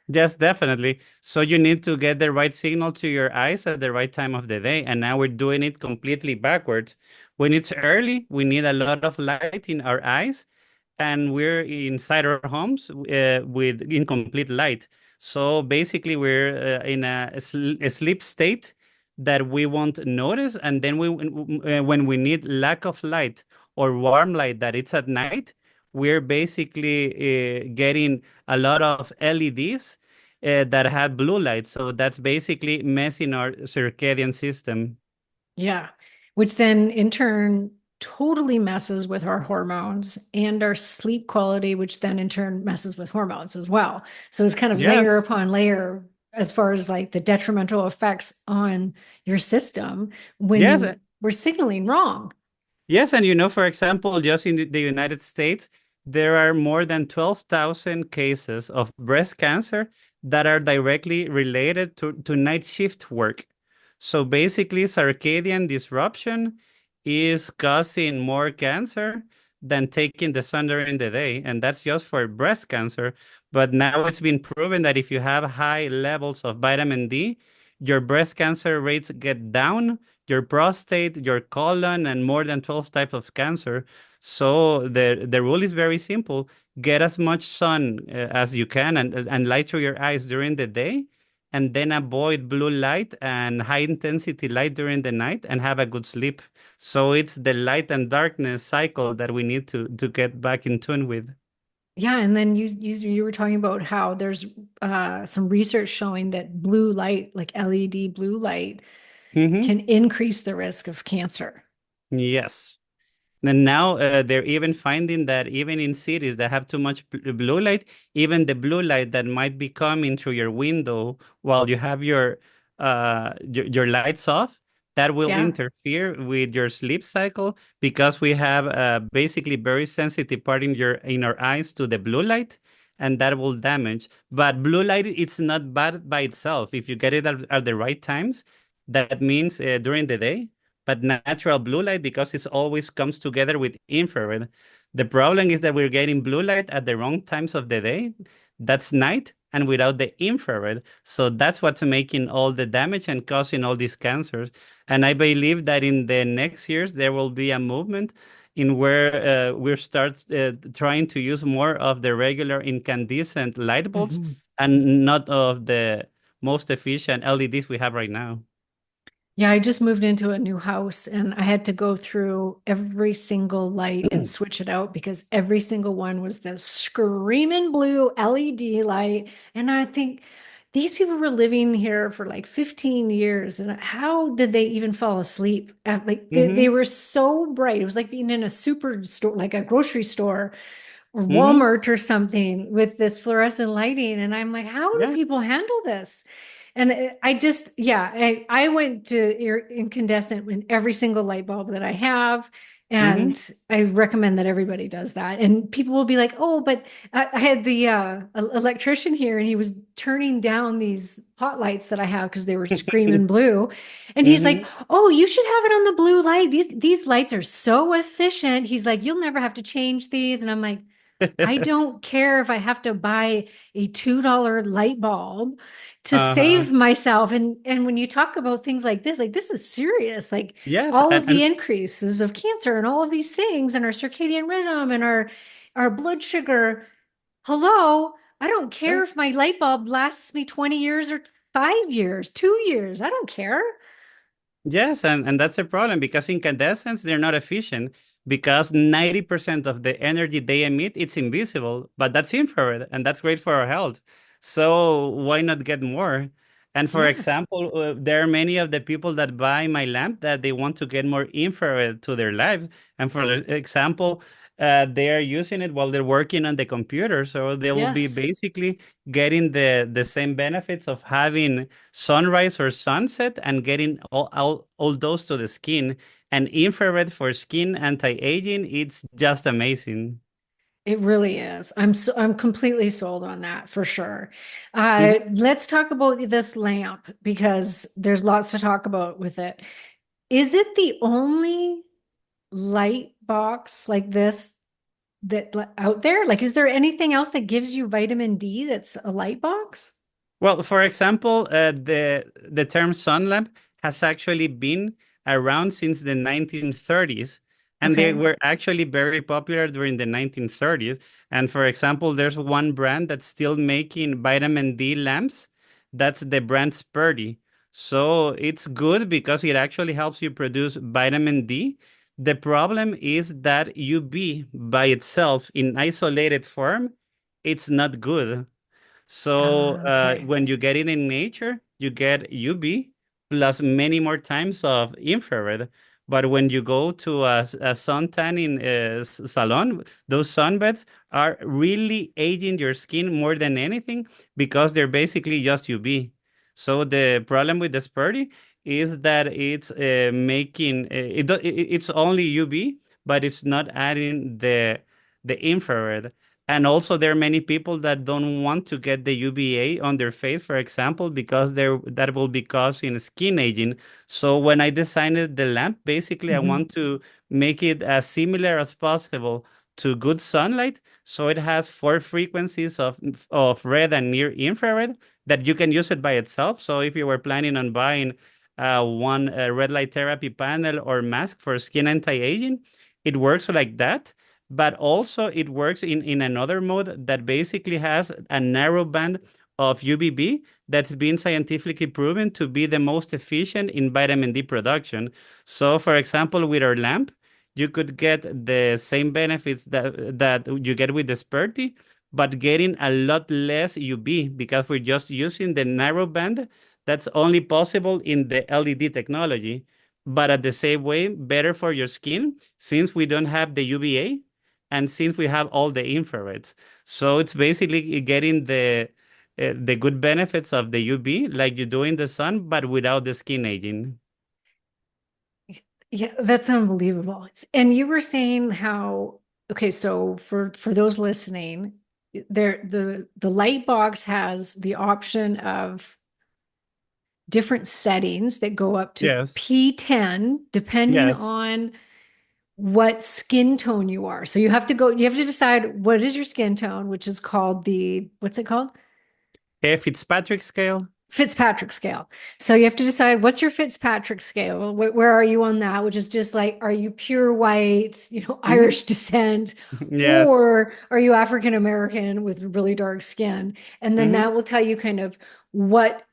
Yes, definitely. So you need to get the right signal to your eyes at the right time of the day. And now we're doing it completely backwards. When it's early, we need a lot of light in our eyes, and we're inside our homes with incomplete light. So basically, we're in a sleep state that we won't notice. And then when we need lack of light or warm light that it's at night, we're basically getting a lot of LEDs that had blue light. So that's basically messing our circadian system. Yeah. Which then in turn totally messes with our hormones and our sleep quality, which then in turn messes with hormones as well. So it's kind of layer Yes. upon layer as far as like the detrimental effects on your system Yes. when we're signaling wrong. Yes. And for example, just in the United States, there are more than 12,000 cases of breast cancer that are directly related to night shift work. So basically, circadian disruption is causing more cancer than taking the sun during the day. And that's just for breast cancer. But now it's been proven that if you have high levels of vitamin D, your breast cancer rates get down, your prostate, your colon, and more than 12 types of cancer. So the rule is very simple. Get as much sun as you can and light through your eyes during the day, and then avoid blue light and high intensity light during the night and have a good sleep. So it's the light and darkness cycle that we need to get back in tune with. Yeah, and then you were talking about how there's some research showing that blue light, like LED blue light, Hmm. can increase the risk of cancer. Yes. And now they're even finding that even in cities that have too much blue light, even the blue light that might be coming through your window while you have your lights off, that will Yeah. interfere with your sleep cycle because we have basically very sensitive part in our eyes to the blue light, and that will damage. But blue light, it's not bad by itself. If you get it at the right times, that means during the day, but natural blue light because it always comes together with infrared. The problem is that we're getting blue light at the wrong times of the day. That's night and without the infrared. So that's what's making all the damage and causing all these cancers. And I believe that in the next years, there will be a movement in where we start trying to use more of the regular incandescent light bulbs Mhm. and not of the most efficient LEDs we have right now. Yeah, I just moved into a new house and I had to go through every single light and switch it out because every single one was the screaming blue LED light. And I think these people were living here for like 15 years. And how did they even fall asleep? Like they Mm-hmm. were so bright. It was like being in a superstore, like a grocery store or Mm-hmm. Walmart or something with this fluorescent lighting. And I'm like, how do Yeah. people handle this? And I just, yeah, I went to incandescent in every single light bulb that I have. Mm-hmm. And I recommend that everybody does that. And people will be like, oh, but I had the electrician here and he was turning down these pot lights that I have because they were screaming blue. And he's like, Mm-hmm. oh, you should have it on the blue light. These lights are so efficient. He's like, you'll never have to change these. And I'm like, I don't care if I have to buy a $2 light bulb to Uh-huh. save myself. And when you talk about things like this is serious. Like Yes, all and, of the and increases of cancer and all of these things and our circadian rhythm and our blood sugar. Hello, I don't care if yes. my light bulb lasts me 20 years or 5 years, 2 years. I don't care. Yes, and that's a problem because incandescents, they're not efficient because 90% of the energy they emit, it's invisible, but that's infrared and that's great for our health. So why not get more? And for Yeah. example, there are many of the people that buy my lamp that they want to get more infrared to their lives. And for example, they are using it while they're working on the computer. So they will be Yes. basically getting the same benefits of having sunrise or sunset and getting all those to the skin. And infrared for skin anti-aging, it's just amazing. It really is. I'm completely sold on that for sure. Mhm. Let's talk about this lamp because there's lots to talk about with it. Is it the only light box like this that out there? Like, is there anything else that gives you vitamin D that's a light box? Well, for example, the term sun lamp has actually been around since the 1930s, and they Okay. were actually very popular during the 1930s. And for example, there's one brand that's still making vitamin D lamps. That's the brand Spurdy. So it's good because it actually helps you produce vitamin D. The problem is that UV by itself in isolated form, it's not good. So Okay. when you get it in nature, you get UV plus many more times of infrared. But when you go to a sun tanning salon, those sunbeds are really aging your skin more than anything because they're basically just UV. So the problem with the Spurdy is that it's making it's only UV, but it's not adding the infrared. And also, there are many people that don't want to get the UVA on their face, for example, because that will be causing skin aging. So when I designed the lamp, basically, I Mhm. want to make it as similar as possible to good sunlight. So it has four frequencies of red and near infrared that you can use it by itself. So if you were planning on buying one red light therapy panel or mask for skin anti-aging, it works like that, but also it works in another mode that basically has a narrow band of UVB that's been scientifically proven to be the most efficient in vitamin D production. So, for example, with our lamp, you could get the same benefits that you get with the Sperti, but getting a lot less UV because we're just using the narrow band that's only possible in the LED technology. but at the same way, better for your skin since we don't have the UVA and since we have all the infrareds. So it's basically getting the good benefits of the UV like you do in the sun, but without the skin aging. Yeah, that's unbelievable. And you were saying how, okay, so for those listening, the light box has the option of different settings that go up to Yes. P10 depending Yes. on what skin tone you are. So you have to decide what is your skin tone, which is called what's it called? A Fitzpatrick scale. Fitzpatrick scale. So you have to decide what's your Fitzpatrick scale. Where are you on that? Which is just like, are you pure white, Hmm. Irish descent, Yes. or are you African American with really dark skin? And then Hmm. that will tell you kind of what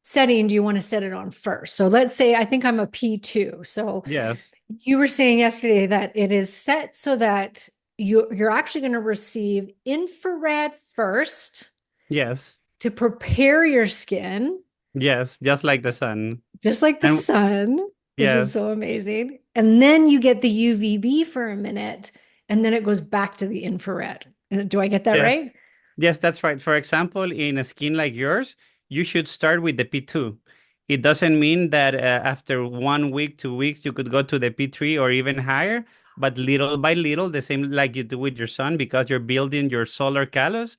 setting do you want to set it on first. So let's say I think I'm a P2. So Yes. you were saying yesterday that it is set so that you're actually going to receive infrared first Yes. to prepare your skin, Yes. Just like the sun. just like the And sun, which is yes. so amazing. And then you get the UVB for a minute, and then it goes back to the infrared. Do I get that Yes. right? Yes, that's right. For example, in a skin like yours, you should start with the P2. It doesn't mean that after 1 week, 2 weeks, you could go to the P3 or even higher, but little by little, the same like you do with your sun, because you're building your solar callus.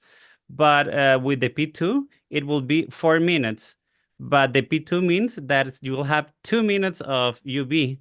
But with the P2, it will be 4 minutes. But the P2 means that you will have 2 minutes of UV.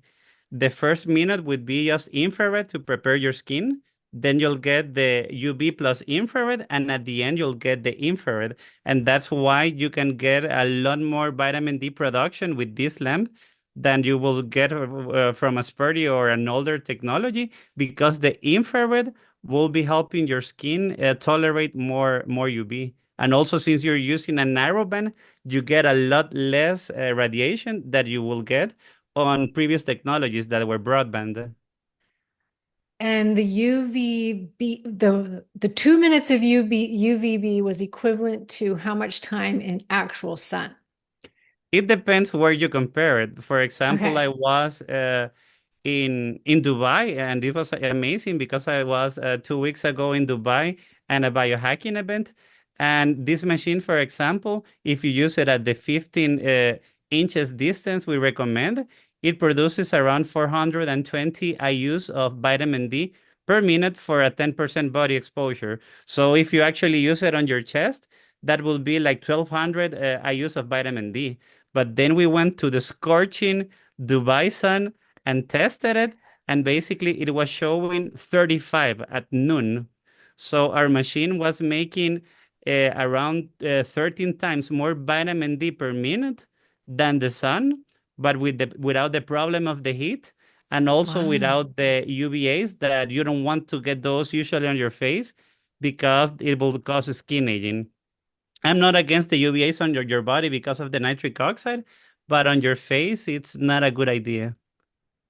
The first minute would be just infrared to prepare your skin. Then you'll get the UV plus infrared, and at the end, you'll get the infrared. And that's why you can get a lot more vitamin D production with this lamp than you will get from a Sperti or an older technology, because the infrared will be helping your skin tolerate more UV. And also, since you're using a narrowband, you get a lot less radiation that you will get on previous technologies that were broadband. And the UVB, the 2 minutes of UVB was equivalent to how much time in actual sun? It depends where you compare it. For example, Okay. I was in Dubai, and it was amazing because I was 2 weeks ago in Dubai and a biohacking event. And this machine, for example, if you use it at the 15 inches distance we recommend, it produces around 420 IUs of vitamin D per minute for a 10% body exposure. So if you actually use it on your chest, that will be like 1200 IUs of vitamin D. But then we went to the scorching Dubai sun and tested it, and basically it was showing 35 at noon. So our machine was making around 13 times more vitamin D per minute than the sun, but without the problem of the heat, and also Wow. without the UVAs that you don't want to get those usually on your face because it will cause skin aging. I'm not against the UVAs on your body because of the nitric oxide, but on your face, it's not a good idea.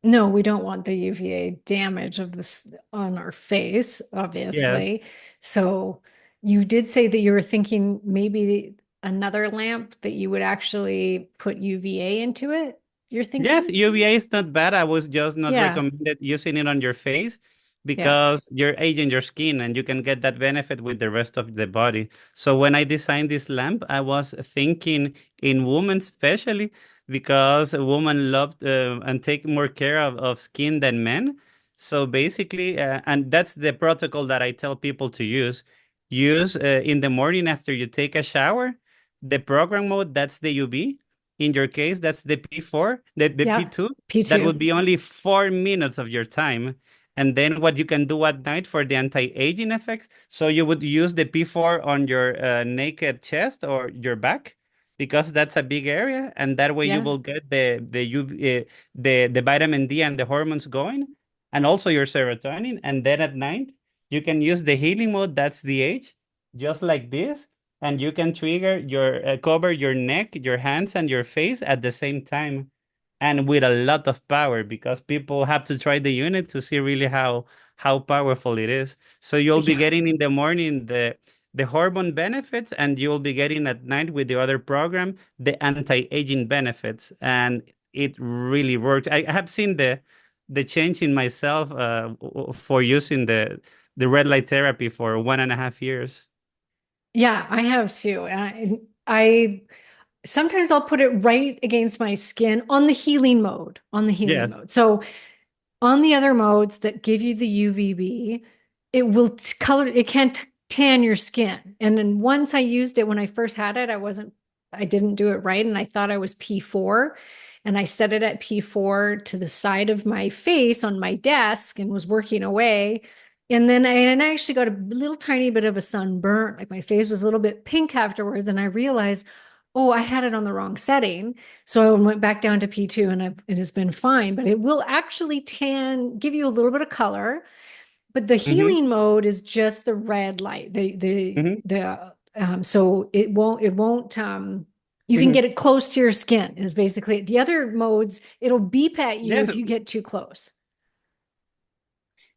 No, we don't want the UVA damage of this on our face, Yes. obviously. So you did say that you were thinking maybe another lamp that you would actually put UVA into it. You're Yes, thinking? UVA is not bad. I was just not Yeah. recommended using it on your face Yeah. because you're aging your skin and you can get that benefit with the rest of the body. So when I designed this lamp, I was thinking in women especially because women love and take more care of skin than men. So basically, and that's the protocol that I tell people to use. Use in the morning after you take a shower. The program mode, that's the UV. In your case, that's the P4, the Yeah. P2. That would P2. be only 4 minutes of your time. And then what you can do at night for the anti-aging effects. So you would use the P4 on your naked chest or your back because that's a big area. And that way you Yeah. will get the vitamin D and the hormones going, and also your serotonin. And then at night, you can use the healing mode. That's the age, just like this, and you can trigger your cover your neck, your hands, and your face at the same time, and with a lot of power because people have to try the unit to see really how powerful it is. So you'll be Yeah. getting in the morning the hormone benefits, and you'll be getting at night with the other program the anti-aging benefits. And it really worked. I have seen the change in myself for using the red light therapy for 1.5 years. Yeah, I have too. And I sometimes I'll put it right against my skin on the healing mode, on the healing Yes. mode. So on the other modes that give you the UVB, it will color, it can't tan your skin. And then once I used it, when I first had it, I didn't do it right. And I thought I was P4. And I set it at P4 to the side of my face on my desk and was working away. And I actually got a little tiny bit of a sunburn. Like my face was a little bit pink afterwards. And I realized, oh, I had it on the wrong setting. So I went back down to P2 and it has been fine, but it will actually give you a little bit of color. But the Hmm. healing mode is just the red light. Hmm. So you can Hmm. get it close to your skin is basically it. The other modes, it'll beep at you Yes. if you get too close.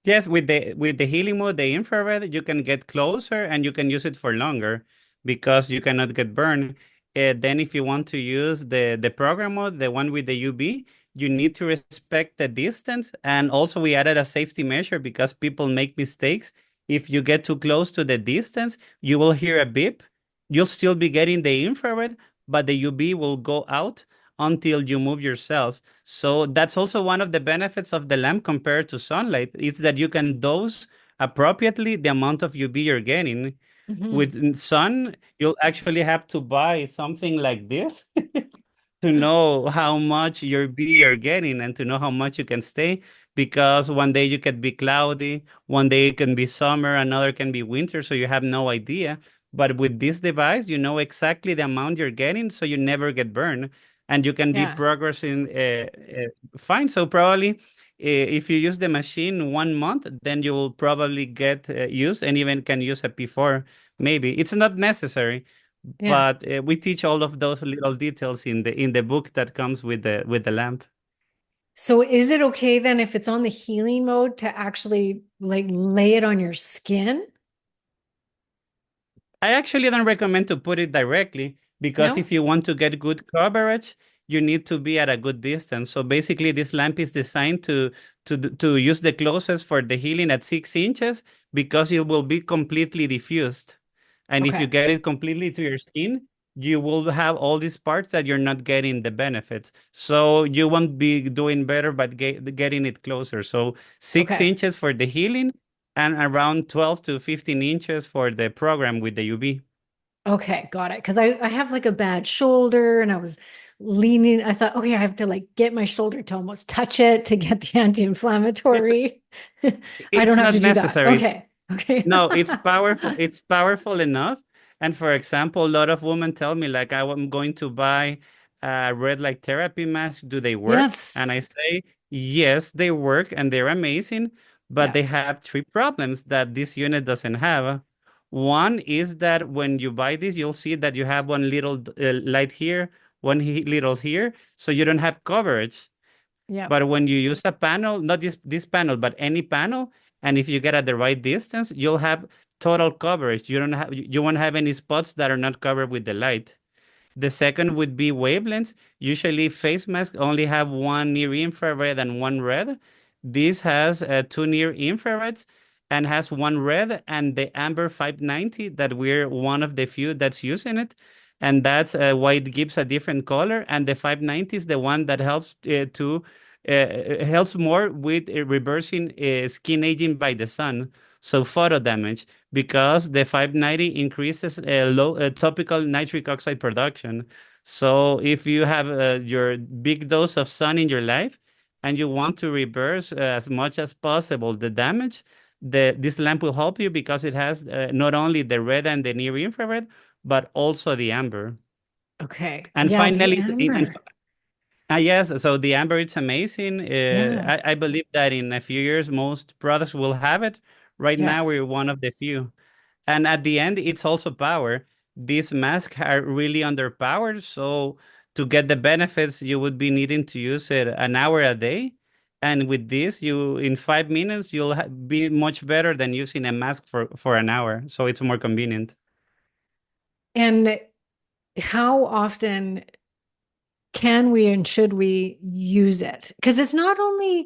Yes, with the healing mode, the infrared, you can get closer and you can use it for longer because you cannot get burned. Then if you want to use the program mode, the one with the UV, you need to respect the distance. And also we added a safety measure because people make mistakes. If you get too close to the distance, you will hear a beep. You'll still be getting the infrared, but the UV will go out until you move yourself. So that's also one of the benefits of the lamp compared to sunlight is that you can dose appropriately the amount of UV you're getting. Mhm. With sun, you'll actually have to buy something like this to know how much your B you're getting and to know how much you can stay. Because one day you could be cloudy, one day it can be summer, another can be winter, so you have no idea. But with this device, you know exactly the amount you're getting, so you never get burned, and you can be Yeah. progressing fine. So probably if you use the machine 1 month, then you will probably get use and even can use a P4. Maybe it's not necessary, Yeah. but we teach all of those little details in the book that comes with the lamp. So is it okay then if it's on the healing mode to actually like lay it on your skin? I actually don't recommend to put it directly because No? if you want to get good coverage, you need to be at a good distance. So basically, this lamp is designed to use the closest for the healing at 6 inches because it will be completely diffused. And if you Okay. get it completely to your skin, you will have all these parts that you're not getting the benefits. So you won't be doing better, but getting it closer. So six Okay. inches for the healing and around 12 to 15 inches for the program with the UV. Okay, got it. Because I have like a bad shoulder and I was leaning. I thought, okay, I have to like get my shoulder to almost touch it to get the It's anti-inflammatory. I don't it's have not to do that. necessary. Okay. Okay. No, it's powerful. It's powerful enough. And for example, a lot of women tell me like I'm going to buy a red light therapy mask. Do they work? And Yes. I say, yes, they work and they're amazing, but Yeah. they have three problems that this unit doesn't have. One is that when you buy this, you'll see that you have one little light here, one little here, so you don't have coverage. Yeah. But when you use a panel, not this panel, but any panel, and if you get at the right distance, you'll have total coverage. You won't have any spots that are not covered with the light. The second would be wavelengths. Usually, face masks only have one near infrared and one red. This has two near infrareds and has one red and the amber 590 that we're one of the few that's using it. And that's why it gives a different color. And the 590 is the one that helps more with reversing skin aging by the sun. So photo damage because the 590 increases low topical nitric oxide production. So if you have your big dose of sun in your life and you want to reverse as much as possible the damage, this lamp will help you because it has not only the red and the near infrared, but also the amber. Okay. And Yeah, the finally, amber. yes, so the amber it's amazing. Yeah. I believe that in a few years most products will have it. Right Yeah. now we're one of the few. And at the end, it's also power. These masks are really underpowered. So to get the benefits, you would be needing to use it an hour a day. And with this, you in 5 minutes, you'll be much better than using a mask for an hour. So it's more convenient. And how often? can we and should we use it? Because it's not only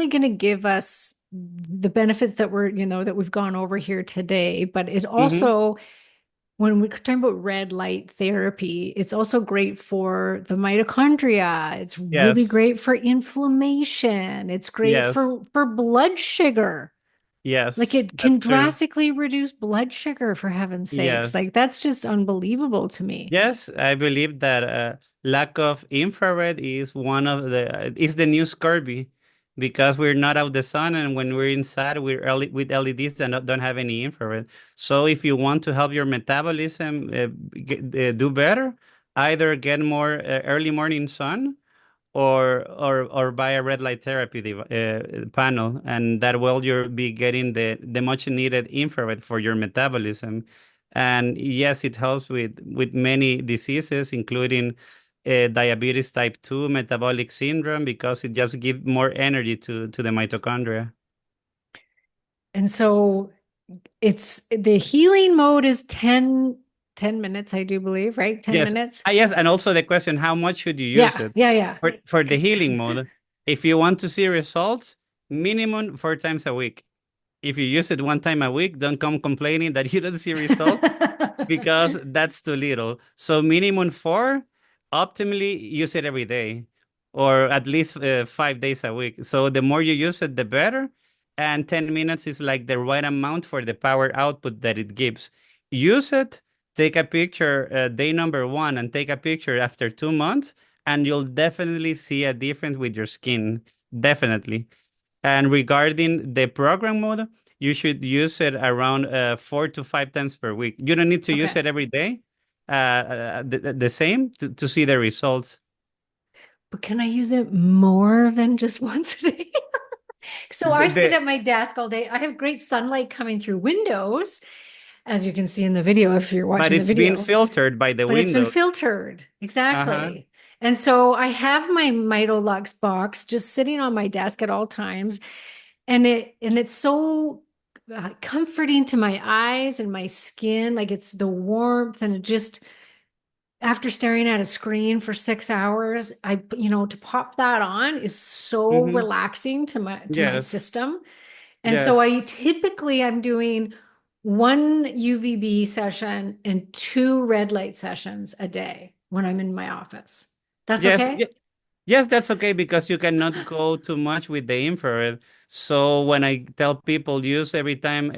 going to give us the benefits that that we've gone over here today, but it Hmm. also, when we're talking about red light therapy, it's also great for the mitochondria. It's really Yes, great for inflammation. It's great yes, for blood sugar. Like yes, it can that's true. drastically reduce blood sugar, for heaven's sakes. Like Yes. that's just unbelievable to me. Yes, I believe that lack of infrared is one of is the new scurvy because we're not out the sun, and when we're inside, with LEDs that don't have any infrared. So if you want to help your metabolism do better, either get more early morning sun or buy a red light therapy panel, and that will you'll be getting the much needed infrared for your metabolism. And yes, it helps with many diseases, including diabetes type 2, metabolic syndrome, because it just gives more energy to the mitochondria. And so it's the healing mode is 10 minutes, I do believe, right? 10 Yes. minutes. Yes, and also the question, how much should you use Yeah, it? yeah, yeah. For the healing mode, if you want to see results, minimum 4 times a week. If you use it 1 time a week, don't come complaining that you don't see results because that's too little. So minimum four, optimally use it every day or at least 5 days a week. So the more you use it, the better. And 10 minutes is like the right amount for the power output that it gives. Use it, take a picture day number one and take a picture after 2 months, and you'll definitely see a difference with your skin. Definitely. And regarding the program mode, you should use it around 4 to 5 times per week. You don't need to use Okay. it every day, the same to see the results. But can I use it more than just once a day? So I sit The at my desk all day. I have great sunlight coming through windows, as you can see in the video if you're but watching the it's been video, filtered by the but it's been window. filtered. Uh-huh. Exactly. And so I have my Mitolux box just sitting on my desk at all times. And it's so comforting to my eyes and my skin. Like it's the warmth and it just, after staring at a screen for 6 hours, to pop that on is so Mm-hmm. relaxing to my Yes. system. And so Yes. I'm doing one UVB session and two red light sessions a day when I'm in my office. That's Yes. okay? Yes, that's okay because you cannot go too much with the infrared. So when I tell people use every time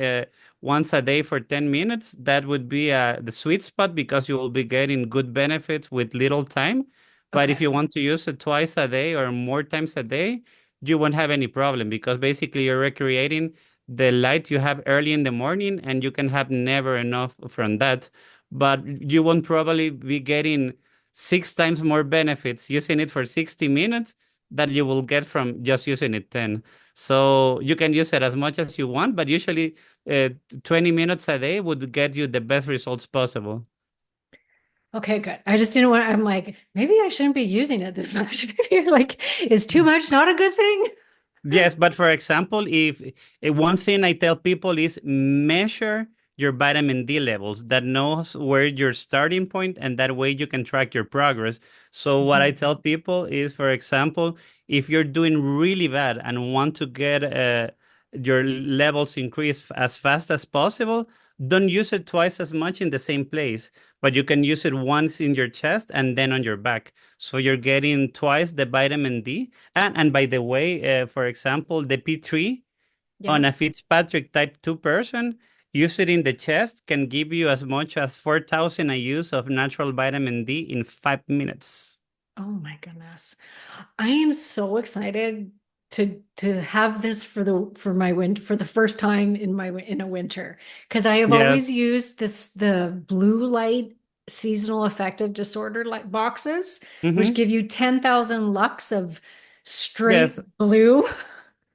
once a day for 10 minutes, that would be the sweet spot because you will be getting good benefits with little time. But if Okay. you want to use it twice a day or more times a day, you won't have any problem because basically you're recreating the light you have early in the morning and you can have never enough from that. But you won't probably be getting 6 times more benefits using it for 60 minutes that you will get from just using it 10. So you can use it as much as you want, but usually 20 minutes a day would get you the best results possible. Okay, good. I just didn't want, I'm like, maybe I shouldn't be using it this much. Maybe like, is too much not a good thing? Yes, but for example, if one thing I tell people is measure your vitamin D levels. That knows where your starting point, and that way you can track your progress. So what I Mhm. tell people is, for example, if you're doing really bad and want to get your levels increased as fast as possible, don't use it twice as much in the same place, but you can use it once in your chest and then on your back. So you're getting twice the vitamin D. And by the way, for example, the P3 Yeah. on a Fitzpatrick type 2 person, use it in the chest can give you as much as 4,000 IUs of natural vitamin D in 5 minutes. Oh my goodness. I am so excited to have this for my winter for the first time in a winter, because I have always Yes. used the blue light seasonal affective disorder light boxes, which Mm-hmm. give you 10,000 lux of Yes. straight blue.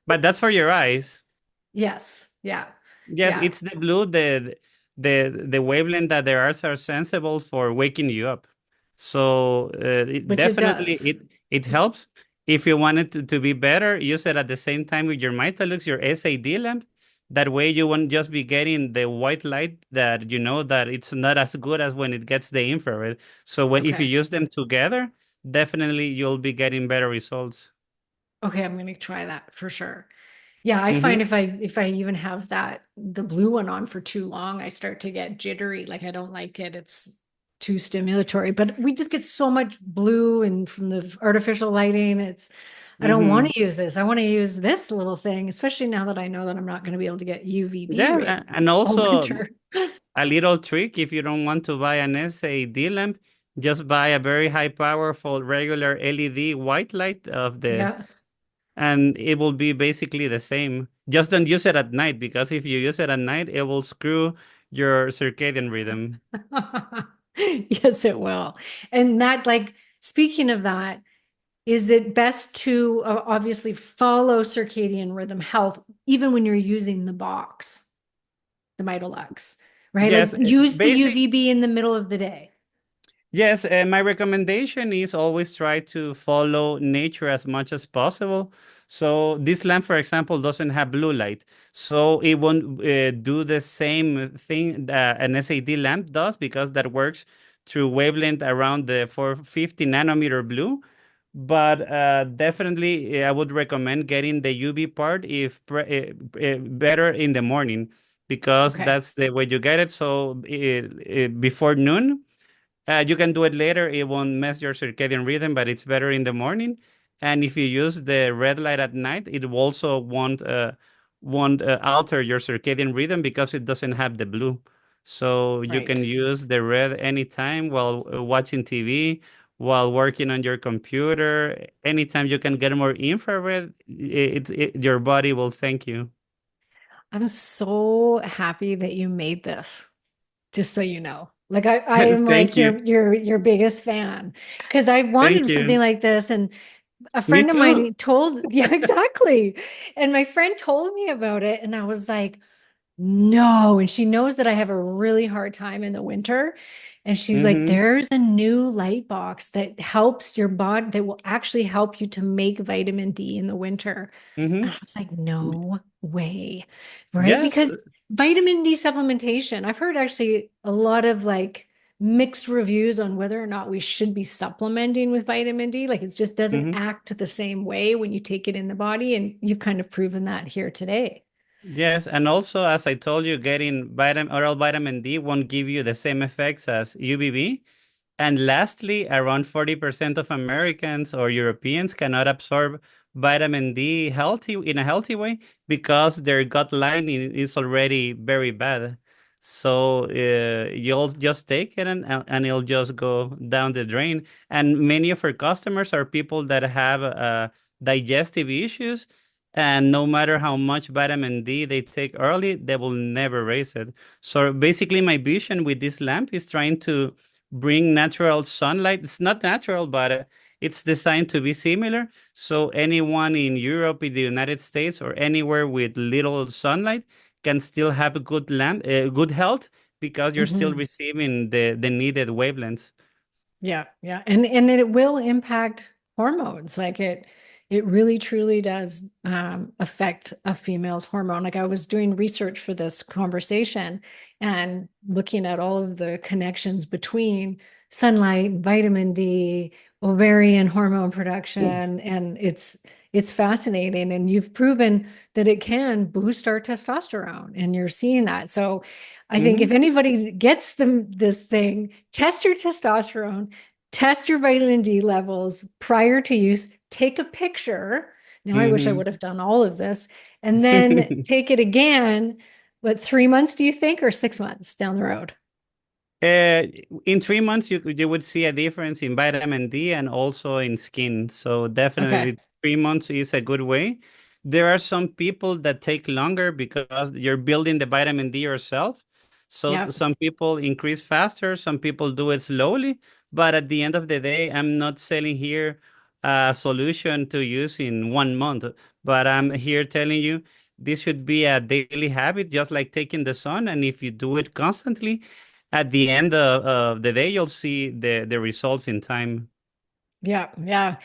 But that's for your eyes. Yes. Yeah. Yes, Yeah. it's the blue, the wavelength that the arts are sensible for waking you up. So it Which it definitely does. it helps. If you want it to be better, use it at the same time with your Mitalux, your SAD lamp. That way you won't just be getting the white light that it's not as good as when it gets the infrared. So when if you Okay. use them together, definitely you'll be getting better results. Okay, I'm gonna try that for sure. Yeah, I find Mm-hmm. if I even have the blue one on for too long, I start to get jittery. Like I don't like it. It's too stimulatory. But we just get so much blue and from the artificial lighting. I don't want Mm-hmm. to use this. I want to use this little thing, especially now that I know that I'm not going to be able to get UVB Yeah, rays and all also winter. a little trick, if you don't want to buy an SAD lamp, just buy a very high powerful regular LED white light Yeah. and it will be basically the same. Just don't use it at night, because if you use it at night, it will screw your circadian rhythm. Yes, it will. And that, like, speaking of that, is it best to obviously follow circadian rhythm health even when you're using the box, the Mitolux, right? Like Yes, use the basic. UVB in the middle of the day. Yes, my recommendation is always try to follow nature as much as possible. So this lamp, for example, doesn't have blue light, so it won't do the same thing that an SAD lamp does, because that works through wavelength around the 450 nanometer blue. But definitely, I would recommend getting the UV part if better in the morning, because Okay, that's the way you get it. So before noon. You can do it later. It won't mess your circadian rhythm, but it's better in the morning. And if you use the red light at night, it also won't alter your circadian rhythm, because it doesn't have the blue. So you can right. use the red anytime while watching TV, while working on your computer. Anytime you can get more infrared, your body will thank you. I'm so happy that you made this, just so you know. Like I am like Thank you. your biggest fan because I've Thank wanted something you. like this and a Me friend of too. mine told, yeah, exactly. And my friend told me about it and I was like, no. And she knows that I have a really hard time in the winter. And she's like, Mm-hmm. there's a new light box that helps your body, that will actually help you to make vitamin D in the winter. And Mm-hmm. I was like, no way. Right. Yes. Because vitamin D supplementation, I've heard actually a lot of like mixed reviews on whether or not we should be supplementing with vitamin D. Like it just doesn't Mm-hmm. act the same way when you take it in the body. And you've kind of proven that here today. Yes, and also as I told you, getting oral vitamin D won't give you the same effects as UVB. And lastly, around 40% of Americans or Europeans cannot absorb vitamin D in a healthy way, because their gut lining is already very bad. So you'll just take it, and it'll just go down the drain. And many of our customers are people that have digestive issues, and no matter how much vitamin D they take early, they will never raise it. So basically, my vision with this lamp is trying to bring natural sunlight. It's not natural, but it's designed to be similar. So anyone in Europe, in the United States, or anywhere with little sunlight can still have a good health, because you're still Mhm. receiving the needed wavelengths. Yeah, yeah. And it will impact hormones. Like it really truly does affect a female's hormone. Like I was doing research for this conversation and looking at all of the connections between sunlight, vitamin D, ovarian hormone production, and it's fascinating. And you've proven that it can boost our testosterone, and you're seeing that. So I think if Hmm. anybody gets this thing, test your testosterone, test your vitamin D levels prior to use, take a picture. Now, I wish I Hmm. would have done all of this, and then take it again. What, 3 months do you think, or 6 months down the road? Uh, in 3 months, you would see a difference in vitamin D and also in skin. So Okay. definitely 3 months is a good way. There are some people that take longer, because you're building the vitamin D yourself. So Yeah. some people increase faster, some people do it slowly. But at the end of the day, I'm not selling here a solution to use in 1 month. But I'm here telling you this should be a daily habit, just like taking the sun. And if you do it constantly, at the end of the day, you'll see the results in time. Yeah, yeah.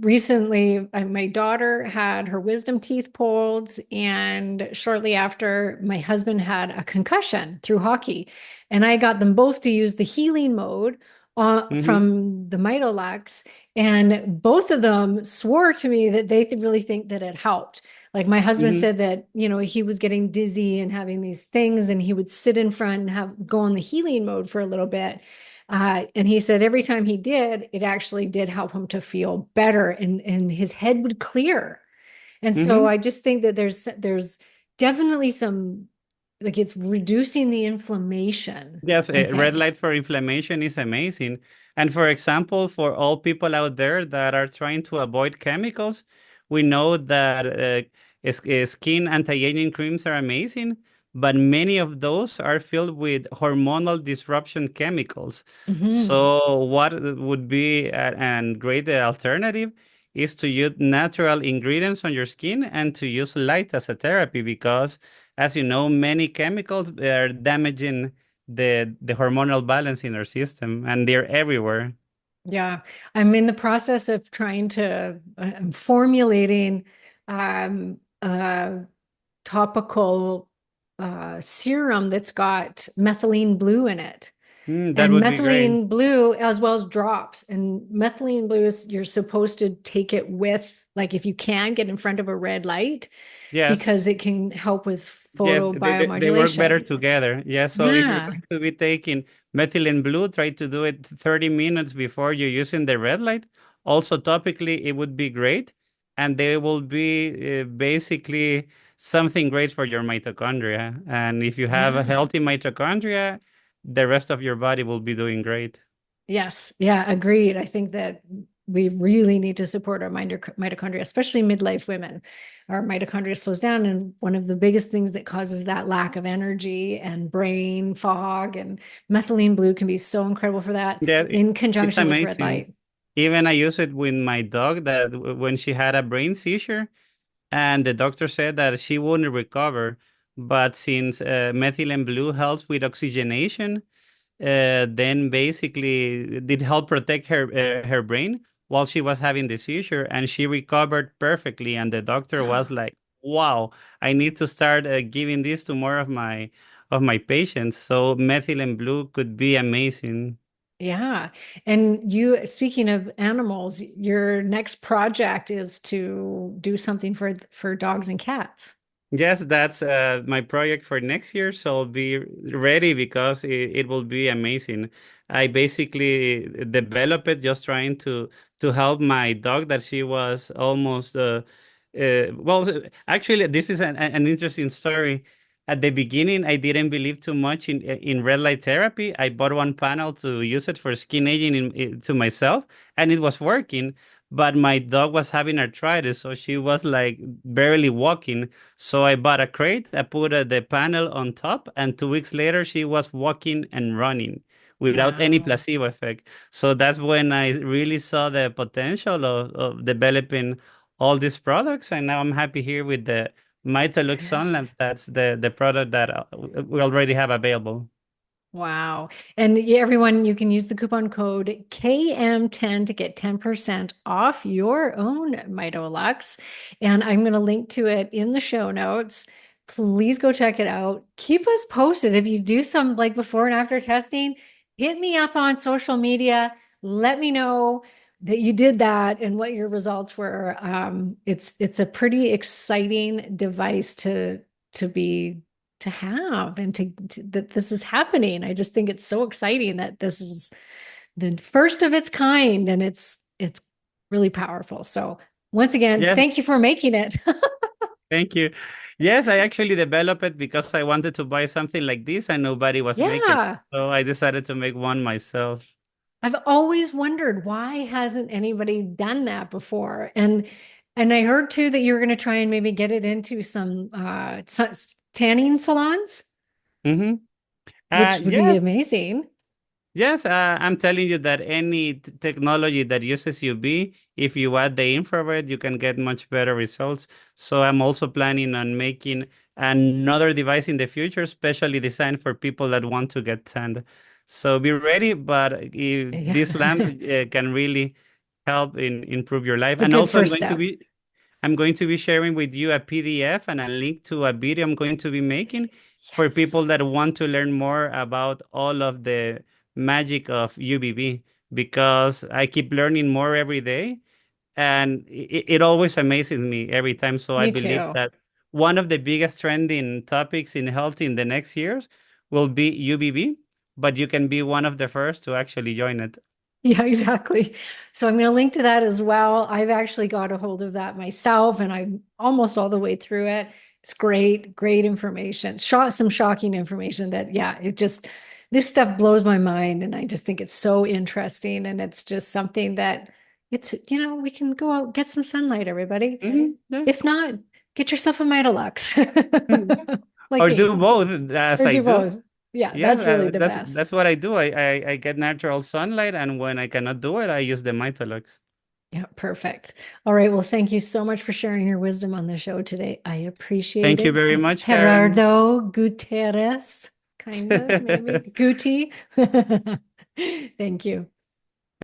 Recently, my daughter had her wisdom teeth pulled, and shortly after, my husband had a concussion through hockey. And I got them both to use the healing mode Mm-hmm. from the Mitolux, and both of them swore to me that they really think that it helped. Like my husband Mm-hmm. said that, he was getting dizzy and having these things, and he would sit in front and have go on the healing mode for a little bit. And he said every time he did, it actually did help him to feel better, and his head would clear. And so Mm-hmm. I just think that there's definitely some, like, it's reducing the inflammation, Yes, I red think. light for inflammation is amazing. And for example, for all people out there that are trying to avoid chemicals, we know that skin anti-aging creams are amazing, but many of those are filled with hormonal disruption chemicals. Hmm. So what would be a great alternative is to use natural ingredients on your skin and to use light as a therapy because, as you know, many chemicals are damaging the hormonal balance in our system, and they're everywhere. Yeah, I'm in the process of trying to, I'm formulating a topical serum that's got methylene blue in it. That And would be great. methylene blue, as well as drops. And methylene blue is, you're supposed to take it with, like, if you can, get in front of a red light because Yes. it can help with Yes, they work better photobiomodulation. together. Yeah, so if you're Yeah. going to be taking methylene blue, try to do it 30 minutes before you're using the red light. Also, topically, it would be great. And they will be basically something great for your mitochondria. And if you have a Yeah. healthy mitochondria, the rest of your body will be doing great. Yes. Yeah. Agreed. I think that we really need to support our mitochondria, especially midlife women. Our mitochondria slows down. And one of the biggest things that causes that lack of energy and brain fog, and methylene blue can be so incredible for that Yeah, in it's conjunction with red amazing. light. Even I use it with my dog that when she had a brain seizure, and the doctor said that she wouldn't recover. But since methylene blue helps with oxygenation, then basically it did help protect her brain while she was having the seizure, and she recovered perfectly. And the doctor was like, "Wow, I need to start giving this to more of my patients." So methylene blue could be amazing. Yeah. And you, speaking of animals, your next project is to do something for dogs and cats. Yes, that's my project for next year. So I'll be ready because it will be amazing. I basically developed it just trying to help my dog that she was almost well, actually this is an interesting story. At the beginning, I didn't believe too much in red light therapy. I bought one panel to use it for skin aging to myself, and it was working. But my dog was having arthritis, so she was like barely walking. So I bought a crate, I put the panel on top, and 2 weeks later, she was walking and running without any Wow. placebo effect. So that's when I really saw the potential of developing all these products. And now I'm happy here with the Mitalux Sunlamp. That's the product that we already have available. Wow. And yeah, everyone, you can use the coupon code KM10 to get 10% off your own Mitolux. And I'm going to link to it in the show notes. Please go check it out. Keep us posted. If you do some like before and after testing, hit me up on social media. Let me know that you did that and what your results were. It's a pretty exciting device to be to have, and that this is happening. I just think it's so exciting that this is the first of its kind, and it's really powerful. So once again, Yes, thank you for making it. thank you. Yes, I actually developed it because I wanted to buy something like this and nobody was making it. Yeah. So I decided to make one myself. I've always wondered why hasn't anybody done that before? And I heard too that you're going to try and maybe get it into some tanning salons, Mm-hmm. which would be Yes, amazing. yes, I'm telling you that any technology that uses UV, if you add the infrared, you can get much better results. So I'm also planning on making another device in the future, specially designed for people that want to get tanned. So be ready, but Yeah. this lamp can really help in improve your It's life. the And good also, first step. I'm going to be sharing with you a PDF and a link to a video I'm going to be making for people Yes. that want to learn more about all of the magic of UVB because I keep learning more every day, and it always amazes me every time. So I Me believe too. that one of the biggest trending topics in health in the next years will be UVB, but you can be one of the first to actually join it. Yeah, exactly. So I'm going to link to that as well. I've actually got a hold of that myself and I'm almost all the way through it. It's great, great information. Some shocking information that, yeah, this stuff blows my mind. And I just think it's so interesting. And it's just something that we can go out, get some sunlight, everybody. Yeah. If not, get yourself a Mitalux, Mhm. like Or me, do both as or I do do. both. Yeah, Yeah, that's really the that's best. what I do. I get natural sunlight, and when I cannot do it, I use the Mitolux. Yeah, perfect. All right. Well, thank you so much for sharing your wisdom on the show today. I appreciate Thank you it. very much, Karen. Gerardo Gutierrez, kind of, maybe. Guti. Thank you.